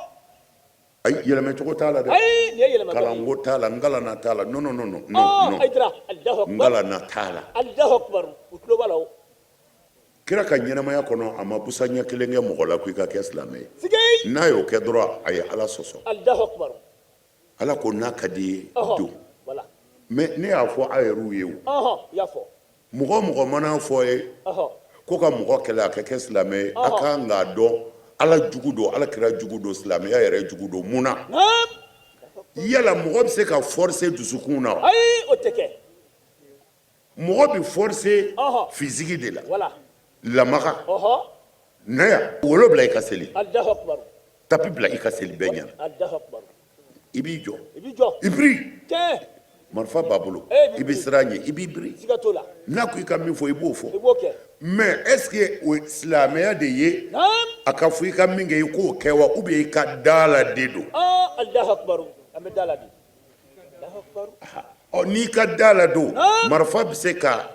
ayi yɛlɛmɛcogo t'a la dɛ ayi nin ye yɛlɛma dɔ ye kalanko t'a la ngalana t'a la non non non non ɔ non Aidara Allahu akbar ngalana t'a la Allahu akbar u tulo b'a la o kira ka ɲɛnamaya kɔnɔ a ma busa ɲɛ kelen kɛ mɔgɔ la ko i ka kɛ silamɛ ye sige n'a y'o kɛ dɔrɔn a ye ala sɔsɔ Allahu akbar ala ko n'a ka di i ye ɔhɔ don wala mais ne y'a fɔ a yɛrɛw ye o ɔhɔ i y'a fɔ mɔgɔ mɔgɔ mana fɔ ye ɔhɔ ko ka mɔgɔ kɛlɛ a ka kɛ silamɛ ye a Ɔhɔ. kan k'a dɔn ala jugu don ala kira jugu don silamɛya yɛrɛ jugu don mun na naam yala mɔgɔ bɛ se ka forcer dusukun na wa ayi o tɛ kɛ mɔgɔ bɛ forcer Ɔhɔ. physique de la wala lamaga ɔhɔ na yan wolo bila i ka seli Allahu akbar tapi bila i ka seli bɛɛ ɲɛna Allahu akbar i b'i jɔ i b'i jɔ i biri tiɲɛ marifa b'a bolo Eh, i bɛ siran ɲɛ i b'i biri siga t'o la n'a ko i ka min fɔ i b'o i fɔ b'o kɛ mais est ce que o ye silamɛya de ye naam a ka fɔ i ka min kɛ i k'o kɛ wa ou bien i ka da la de don Allahu akbar an bɛ da la bi Allahu akbar ɔ n'i ka da la don Naam. marifa bɛ se ka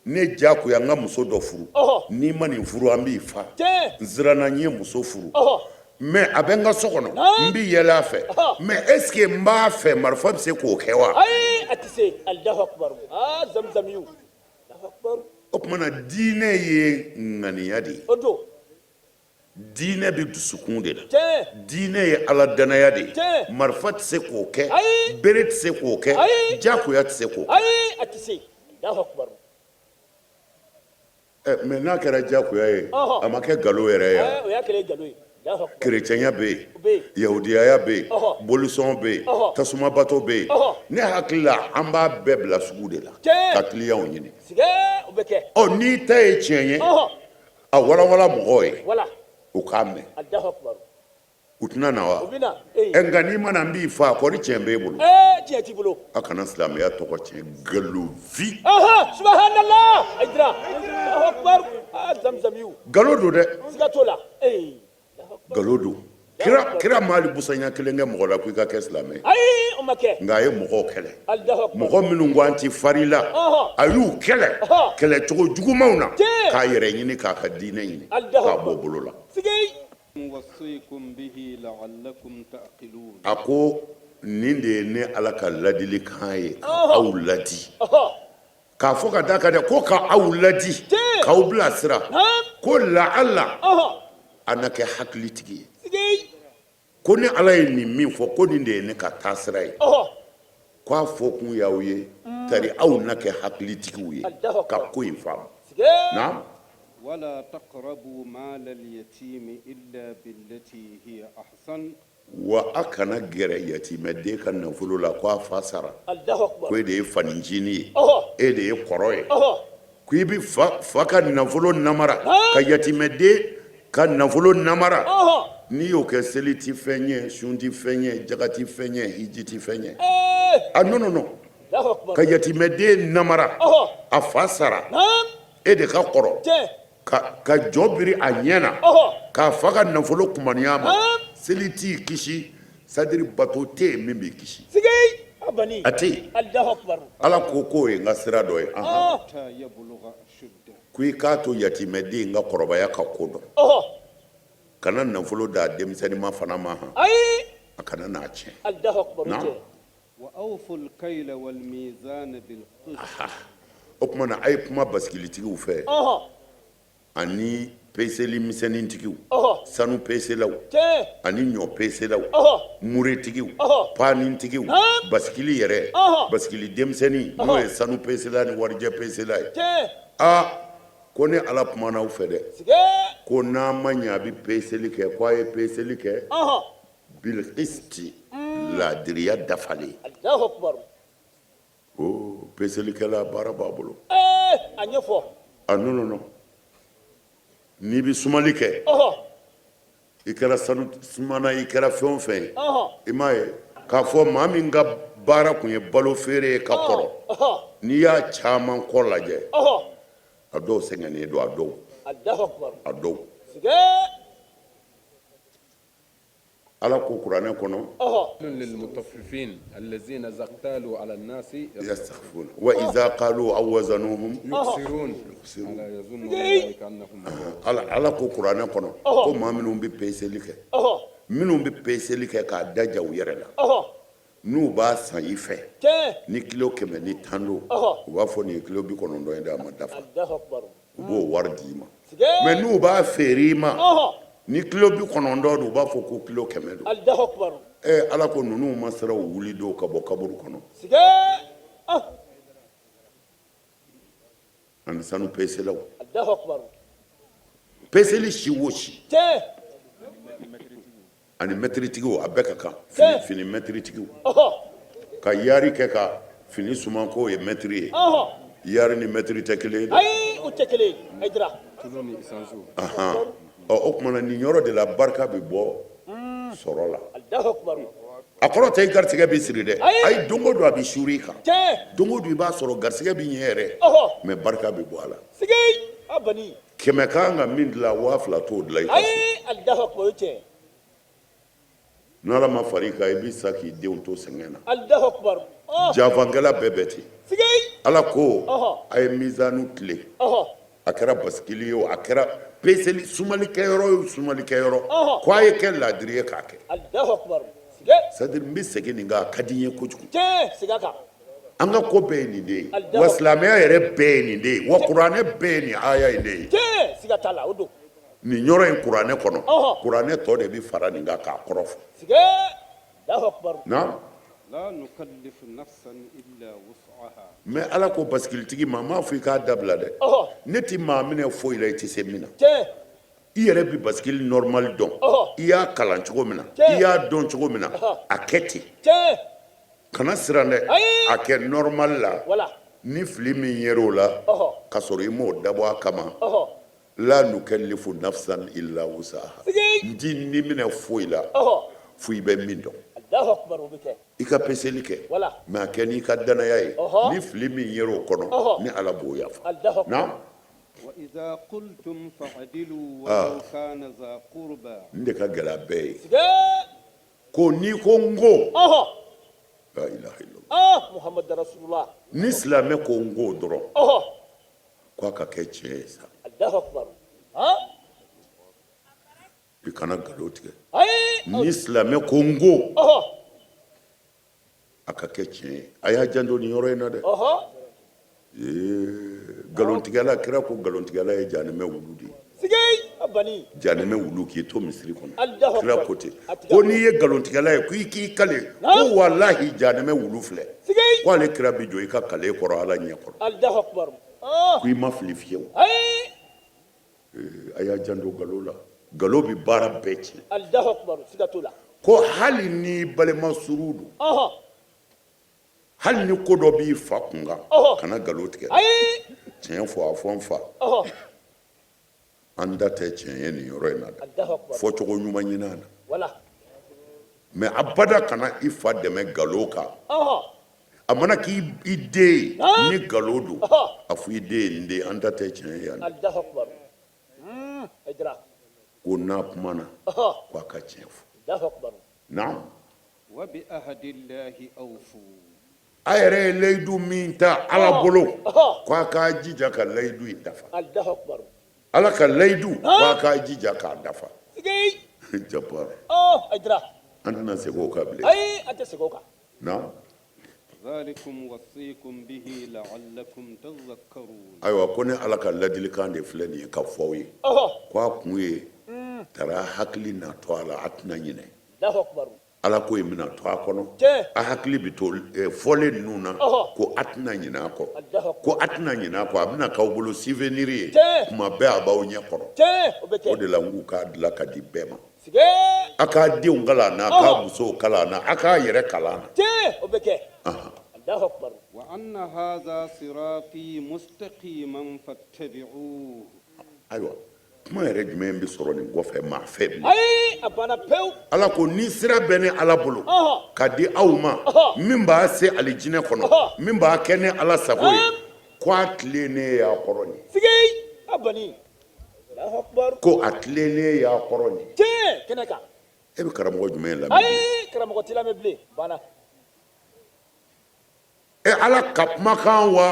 ne diyagoya n ka muso dɔ furu Ɔhɔ. n'i ma nin furu an b'i fa tiɲɛ n siranna n ye muso furu ɔhɔ mais a bɛ n ka so kɔnɔ Naam. n b'i yɛlɛ a fɛ Ɔhɔ. mais est ce que n b'a fɛ marifa bɛ se k'o kɛ wa ayi a tɛ se Allahu akbar zamzamiyu Allahu akbar o kumana diinɛ ye ŋaniya de ye o don diinɛ bɛ dusukun de la tiɲɛ diinɛ ye ala danaya de ye Tiɲɛ. marifa tɛ se k'o kɛ Ayi. bere tɛ se k'o kɛ Ayi. jakoya tɛ se k'o kɛ ayi a tɛ se Allahu akbar mɛ n'a kɛra jakoya ye Ɔhɔ. a ma kɛ nkalon yɛrɛ ye o y'a kɛlen nkalon ye Allahu akbar kerecɛnya bɛ yen o bɛ yen yahudiyaya bɛ yen Ɔhɔ. bolisɔn bɛ yen Ɔhɔ. tasumabato bɛ yen Ɔhɔ. ne hakili la an b'a bɛɛ bila sugu de la Tiɲɛ. ka kiliyanw ɲini sigɛ o bɛ kɛ n'i ta ye tiɲɛ ye ɔhɔ a walawala mɔgɔw ye wala u k'a mɛn Allahu akbar u tɛna na o wa bɛ na ee nka n'i mana n b'i fa kɔni tiɲɛ b'e bolo tiɲɛ t'i bolo a kana silamɛya tɔgɔ tiɲɛ nkalonfi subhanallah ayidira Allahu akbar zamzamiw nkalon don dɛ siga t'o la nkalon don kira ma hali busanya kelen kɛ mɔgɔ la ko i ka kɛ silamɛ ye ayi o ma kɛ nka a ye mɔgɔw kɛlɛ Allahu akbar mɔgɔ minnu ko an ti farila Ɔhɔ. a y'u kɛlɛ Ɔhɔ. kɛlɛcogo jugumanw na Tiɲɛ. k'a yɛrɛ ɲini k'a ka diinɛ ɲini Allahu k'a akbar bɔ bolo la sigɛ وصيكم به لعلكم تعقلون a ko nin de ye ne ala ka ladilikan ye ka Ɔhɔ. aw ladi ɔhɔ k'a fɔ ka da ka dɛ ko ka aw ladi Tiɲɛ. k'aw bilasira Naam. ko la'alla ɔhɔ a na kɛ hakilitigi ye sigɛ ko ni ala ye nin min fɔ ko nin de ye ne ka taasira ye ɔhɔ ko a fɔ kun y'aw ye tari aw na kɛ hakilitigiw ye Allahu ka akbar. ko in faamu sigɛ na ولا تقربوا مال اليتيم إلا بالتي هي أحسن wa a kana gɛrɛ yatimɛden ka nafolo la ko a fa sara Allahu akbar ko e de ye fanicinin ye ɔhɔ e de ye kɔrɔ ye ɔhɔ ko i bi fa ka nafolo namara Ah. ka yatimɛden ka nafolo namara ɔhɔ n'i y'o kɛ seli ti fɛn ye sun ti fɛn ye jaga ti fɛn ye hiji ti fɛn ye non non non Allahu akbar ka yatimɛden namara ɔhɔ a fa sara naam e de ka kɔrɔ tiɲɛ ka jɔ biri a ɲɛ na ɔhɔ k'a fa ka nafolo kumaniya ma Ah. seli t'i kisi sadiri bato tɛ yen min b'i kisi sigɛ a bani a tɛ yen Allahu akbar ala ko k'o ye n ka sira dɔ ye حتى يبلغ أشده ko i k'a to yatimɛden ka kɔrɔbaya ka ko dɔn ɔhɔ kana nafolo d'a denmisɛnnin ma fana ma han ayi a kana n'a tiɲɛ Allahu akbar o Naam. tiɲɛ وأوفوا الكيل والميزان بالقسط o tuma na a ye kuma basigilitigiw fɛ ɔhɔ ani peseli misɛnnintigiw ɔhɔ sanu peselaw tiɲɛ ani ɲɔ peselaw ɔhɔ muretigiw Ɔhɔ. panintigiw Naam. basigili yɛrɛ Ɔhɔ. basigili denmisɛnnin n'o ye sanu pesela ni warijɛ pesela ye tiɲɛ ko ne ala kumana aw fɛ dɛ sigɛ ko n'a ma ɲɛ a bɛ peseli kɛ ko a ye peseli kɛ ɔhɔ bilqisti laadiriya dafalen Allahu akbar o peselikɛla baara b'a bolo a ɲɛfɔ non non non n'i bɛ sumali kɛ ɔhɔ i kɛra sanu sumana i kɛra fɛn o fɛn ye ɔhɔ i m'a ye k'a fɔ maa min ka baara kun ye balo feere ye ka kɔrɔ ɔhɔ n'i y'a caman kɔ lajɛ ɔhɔ a dɔw sɛgɛnnen don Allahu akbar a dɔw sigɛ ala ko kuranɛ kɔnɔ ɔhɔ للمطففين الذين إذا اقتالوا على الناس yastaghfirun wa idha qalu aw wazanuhum يخسرون ألا يظن أولئك أنهم مبعوثون ala ko kuranɛ kɔnɔ ko maa minnu bɛ peseli kɛ ɔhɔ minnu bɛ peseli kɛ k'a daja u yɛrɛ la ɔhɔ n'u b'a san i fɛ tiɲɛ ni kilo 100 ni tan don Ɔhɔ. u b'a fɔ nin ye kilo 90 ye dɛ a ma dafa Allahu akbar u b'o wari d'i ma sigɛ mɛ n'u b'a feere i ma ɔhɔ ni kilo 90 don u b'a fɔ ko kilo 100 don Allahu akbar ala ko ninnu ma siraw wuli don ka bɔ kaburu kɔnɔ sigɛ ani sanu peselaw Allahu akbar peseli si o si tiɲɛ ani mɛtiritigiw a bɛɛ ka kan Tiɲɛ. fini mɛtiritigiw ɔhɔ ka yari kɛ ka fini sumanko ye mɛtiri ye ɔhɔ yari ni mɛtiri tɛ kelen ye dɛ ayi u tɛ kelen ye ayidira كلهم إسانسو o kumana nin yɔrɔ de la barika bɛ bɔ sɔrɔ la Allahu akbar a kɔrɔ tɛ i garisɛgɛ bɛ siri dɛ Ayi. ayi don o don a bɛ suri i kan tiɲɛ don o don i b'a sɔrɔ garisɛgɛ bɛ ɲɛ yɛrɛ ɔhɔ mɛ barika bɛ bɔ a la sigɛ a bani 100 kan ka min dilan 2000 t'o dilan i ka so ayi Allahu akbar o tiɲɛ n'ala ma fara i kan i bɛ sa k'i denw to sɛgɛn na Allahu akbar janfankɛla bɛɛ bɛ ten sigɛ ala ko Ɔhɔ. a ye mizanu tile ɔhɔ a kɛra basigili ye o a kɛra peseli sumalikɛyɔrɔ ye o sumalikɛyɔrɔ Ɔhɔ. ko a ye kɛ laadiri ye k'a kɛ Allahu akbar sigɛ c'est à dire n bɛ segin nin kan a ka di n ye kojugu tiɲɛ siga kan an ka ko bɛɛ ye nin de ye wa silamɛya yɛrɛ bɛɛ ye nin de ye wa kuranɛ bɛɛ ye nin aya in de ye siga t'a la o don nin yɔrɔ in kuranɛ kɔnɔ kuranɛ tɔ de bɛ fara nin kan k'a kɔrɔ fɔ Allahu akbar na لا نكلف نفسا إلا وسعها mais ala ko basikilitigi ma m'a fɔ i k'a dabila dɛ ne ti maa minɛ foyi la i tɛ se min na i yɛrɛ bi basikili normal dɔn i y'a kalan cogo min na i y'a dɔn cogo min na a kɛ ten kana siran dɛ a kɛ normal la ni fili min yer'o la ka sɔrɔ i m'o dabɔ a kama la nukallifu nafsan illa wusaha n ti ni minɛ foyi la fo i bɛ min dɔn i ka peseli kɛ mais a kɛ n'i ka danaya ye ni fili min yer'o kɔnɔ ni ala b'o yafa na وإذا قلتم فعدلوا ولو كان ذا قربى n de ka gɛlɛ bɛɛ ye ko n'i ko n ko la ilaha illallah Muhammad rasulullah ni silamɛ ko n ko dɔrɔn ko a ka kɛ tiɲɛ ye sa Allahu akbar i kana nkalon tigɛ ni silamɛ ko n ko a ka kɛ tiɲɛ ye a y'a janto nin yɔrɔ in na dɛ nkalontigɛla kira ko nkalontigɛla ye jahanɛmɛ wulu de ye jahanɛmɛ wulu k'i to misiri kɔnɔ kira ko ten ko n'i ye nkalontigɛla ye ko i k'i kale ko walahi jahanɛmɛ wulu filɛ ko ale kira bi jɔ i ka kale kɔrɔ ala ɲɛ kɔrɔ ko i ma fili fiyewu a y'a janto nkalon la nkalon bi baara bɛɛ tiɲɛ ko hali ni balima suru don hali ni ko dɔ b'i fa kunkan kana nkalon tigɛ tiɲɛ fɔ a fɔ n fa an da tɛ tiɲɛ ye nin yɔrɔ in na dɛ fɔcogo ɲuman ɲini a na mais abada kana i fa dɛmɛ nkalon kan a mana k'i den ye ni nkalon don a fɔ i den ye nin den an da tɛ tiɲɛ ye yan ko n'a kumana ko a ka tiɲɛ fɔ naam وبعهد الله أوفوا a yɛrɛ ye layidu min ta ala bolo ko a k'a jija ka layidu in dafa ala ka layidu ko a k'a jija k'a dafa jabar an tɛna segin o kan bilen na ذلكم وصيكم به لعلكم تذكرون ayiwa ko ne ala ka ladilikan de filɛ nin ye ka fɔ aw ye ko a kun ye tara hakili natɔ a la a tɛna ɲinɛ ala ko in bɛna to a kɔnɔ a hakili bɛ to fɔlen ninnu na ko a tɛna ɲinɛ a kɔ ko a tɛna ɲinɛ a kɔ a bɛna k'aw bolo souvenir ye kuma bɛɛ a b'aw ɲɛ kɔrɔ o de la n k'u k'a dilan ka di bɛɛ ma a k'a denw kalan na a k'a musow kalan na a k'a yɛrɛ kalan na وأن هذا صراطي مستقيما فاتبعوه ayiwa kuma yɛrɛ jumɛn bɛ sɔrɔ nin kɔfɛ maa fɛ bilen ala ko ni sira bɛ ne ala bolo ka di aw ma min b'a se alijinɛ kɔnɔ min b'a kɛ ne ala sago ye ko a tilen ne y'a kɔrɔ nin ko a tilen ne y'a kɔrɔ nin e bɛ karamɔgɔ jumɛn lamɛn ala ka kumakan wa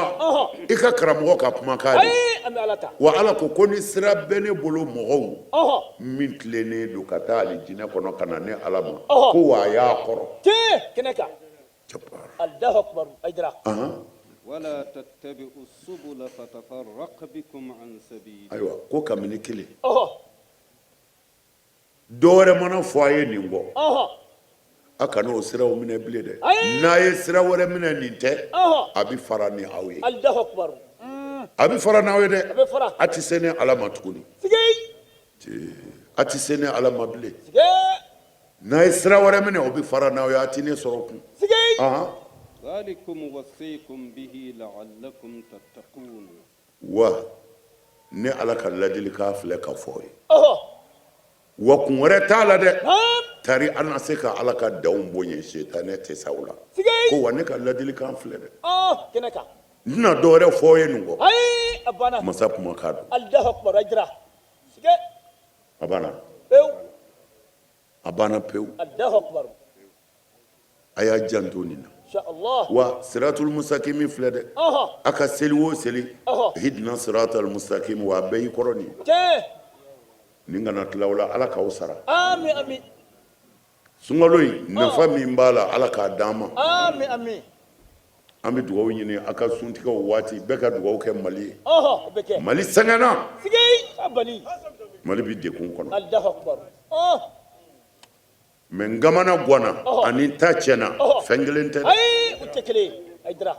i ka karamɔgɔ ka kumakan de wa ala ko ni sira bɛ ne bolo mɔgɔw min tilennen don ka taa alijinɛ kɔnɔ ka na ne ala ma ko wa a y'a kɔrɔ ولا تتبعوا السبل فتفرق بكم عن سبيله ayiwa ko kabini kelen dɔwɛrɛ mana fɔ a ye nin kɔ a kana o siraw minɛ bilen dɛ n'a ye sira wɛrɛ minɛ nin tɛ a bɛ fara ni aw ye a bɛ fara n'aw ye dɛ a tɛ se ne ala ma tuguni a tɛ se ne ala ma bilen n'a ye sira wɛrɛ minɛ o bɛ fara n'aw ye a tɛ ne sɔrɔ kun ذلكم وصيكم به لعلكم تتقون wa ne ala ka ladilikan filɛ ka fɔ ye wa kun wɛrɛ t'a la dɛ tari an na se ka ala ka danw bonya setanɛ tɛ sa o la ko wa ne ka ladilikan filɛ dɛ n tɛna dɔwɛrɛ fɔ ye nin kɔ masa kumakan don a banna a banna pewu a y'a janto nin na wa siratul mustaqim filɛ dɛ a ka seli o seli hidina siratul mustaqim wa a bɛɛ y'i kɔrɔ nin nin kana tila o la ala k'aw sara sunkalo in nafa min b'a la ala k'a d'an ma an bɛ dugawu ɲini a ka suntigɛw waati bɛɛ ka dugawu kɛ Mali ye. O bɛ kɛ. Mali sɛgɛnna. Sigi a bali. Mali bɛ degun kɔnɔ. Allahu akbar. mais n gamana guana ani ta tiɲɛna fɛn kelen tɛ. ayi u tɛ kelen Aidara.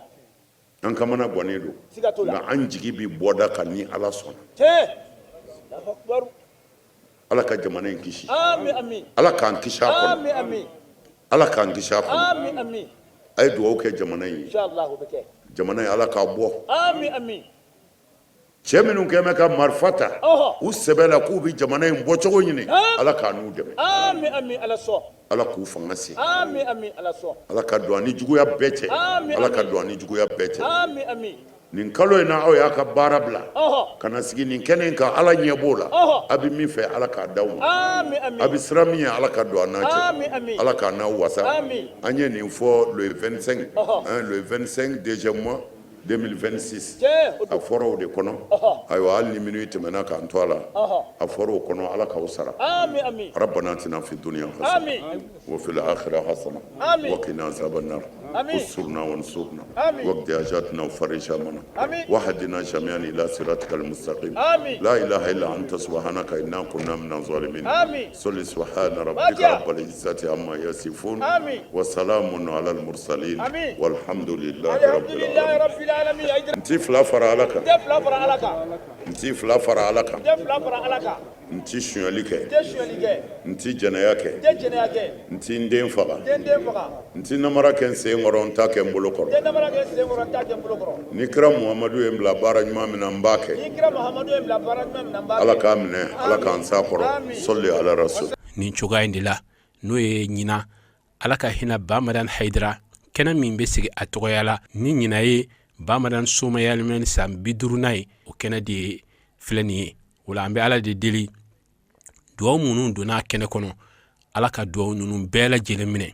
an kamana guanen don. siga t'o la. nka an jigi bi bɔda kan ni Ala sɔnna. tiɲɛ. Allahu akbar. Ala ka jamana in kisi. Amin amin. Ala k'an kisi a kɔnɔ. Amin amin. Ala k'an kisi a kɔnɔ. Amin amin. a ye dugawu kɛ jamana in ye. Inshallah o bɛ kɛ. jamana in Ala k'a bɔ. Amin amin. cɛ minnu kɛn bɛ ka marifa ta u sɛbɛ la k'u bɛ jamana in bɔcogo ɲini Ala k'a n'u dɛmɛ. Amin amin Ala sɔn. Ala k'u fanga se. Amin amin Ala sɔn. Ala ka don ani juguya bɛɛ cɛ. Amin Ala ka don ani juguya bɛɛ cɛ. Amin amin. nin kalo in na aw y'a ka baara bila ka na sigi nin kɛnɛ in kan Ala ɲɛ b'o la a bɛ min fɛ Ala k'a d'aw ma Amin amin. a bɛ sira min ye Ala ka don an n'a Amin amin. cɛ Ala k'a n'aw wasa Amin. an ye nin fɔ le 25 deuxième mois 2026 a fɔra o de kɔnɔ ayiwa hali ni minnu tɛmɛna k'an to a la a fɔra o kɔnɔ Ala k'aw sara Amin amin. ربنا آتنا في الدنيا آمين. حسنة وفي الآخرة حسنة آمين. وقنا عذاب النار آمين. استرنا وانصرنا آمين. واقض حاجاتنا وفرج همنا آمين. وهدنا جميعا إلى صراطك المستقيم آمين. لا إله إلا أنت سبحانك إنا كنا من الظالمين آمين. صل سبحان ربك فاتحة. رب العزة عما يصفون آمين. وسلام على المرسلين آمين. والحمد لله الحمد رب لله العالمين رب العالمين Aidara. نتي فلا فرا لك Def la fara Ala kan. نتي فلا فرا لك Def la fara Ala kan. نتي شنيالي كي Tɛ suyali kɛ. نتي جنايا كي Tɛ jɛnɛya kɛ. نتي ندين فغا Tɛ den faga. nti namara kɛ n sen kɔrɔ n ta kɛ n bolo kɔrɔ Tɛ namara kɛ sen kɔrɔ t'a kɛ n bolo kɔrɔ. ni kira muhamadu ye n bila baara ɲuman min na n b'a kɛ Ni kira Mahamadu ye bila baara ɲuman min na n b'a kɛ. ala k'a minɛ ala k'an sa kɔrɔ Amin. sɔli ala rasul nin cogoya in de la n'o ye ɲina Ala ka hinɛ Bamadan Haidara kɛnɛ min bɛ sigi a tɔgɔya la ni ɲina ye Bamadan Somayɛlɛmɛ san 50nan ye o kɛnɛ de filɛ nin ye o la an bɛ Ala de deli duwawu minnu donna kɛnɛ kɔnɔ Ala ka duwawu ninnu bɛɛ lajɛlen minɛ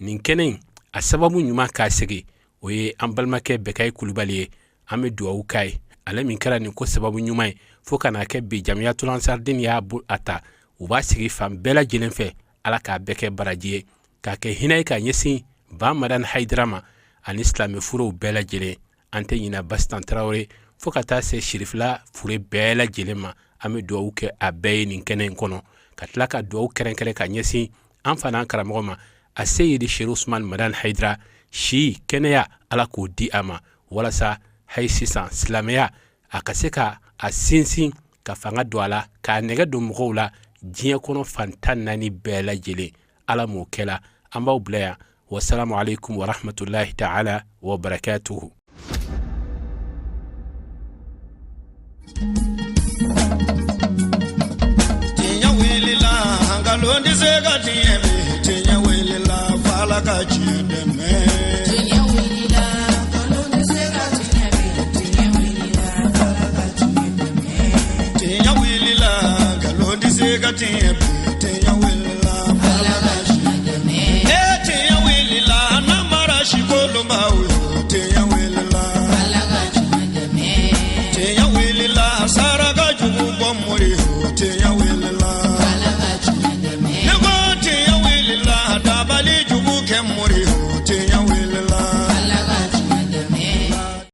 nin kɛnɛ in a sababu ɲuman k'a sigi o ye an balimakɛ Bɛkayi Kulubali ye an bɛ duwawu k'a ye ale min kɛra nin ko sababu ɲuman ye fo ka n'a kɛ bi Jamiyatul Ansardin y'a ta u b'a sigi fan bɛɛ lajɛlen fɛ Ala k'a bɛɛ kɛ baraji ye k'a kɛ hinɛ ye ka ɲɛsin Bamadan Haidara ma ani silamɛ furow bɛɛ lajɛlen an tɛ ɲina Basitan Tarawele fo ka taa se Sirifila fure bɛɛ lajɛlen ma an bɛ duwawu kɛ a bɛɛ ye nin kɛnɛ in kɔnɔ ka tila ka duwawu kɛrɛnkɛrɛn ka ɲɛsin an fana an karamɔgɔ ma a Seyidi Seku Usmani Madan Haidara si kɛnɛya Ala k'o di a ma walasa hali sisan silamɛya a ka se ka a sinsin ka fanga don a la k'a nɛgɛ don mɔgɔw la diɲɛ kɔnɔ fan 14 bɛɛ lajɛlen Ala m'o kɛla an b'aw bila yan wassalamu alaikum wa rahmatullahi ta'ala wa barakatuhu. Tinya wilila hangalondi sega tinya wilila fala ka chideme. Tinya wilila hangalondi sega tinya wilila fala ka chideme. Tinya wilila hangalondi sega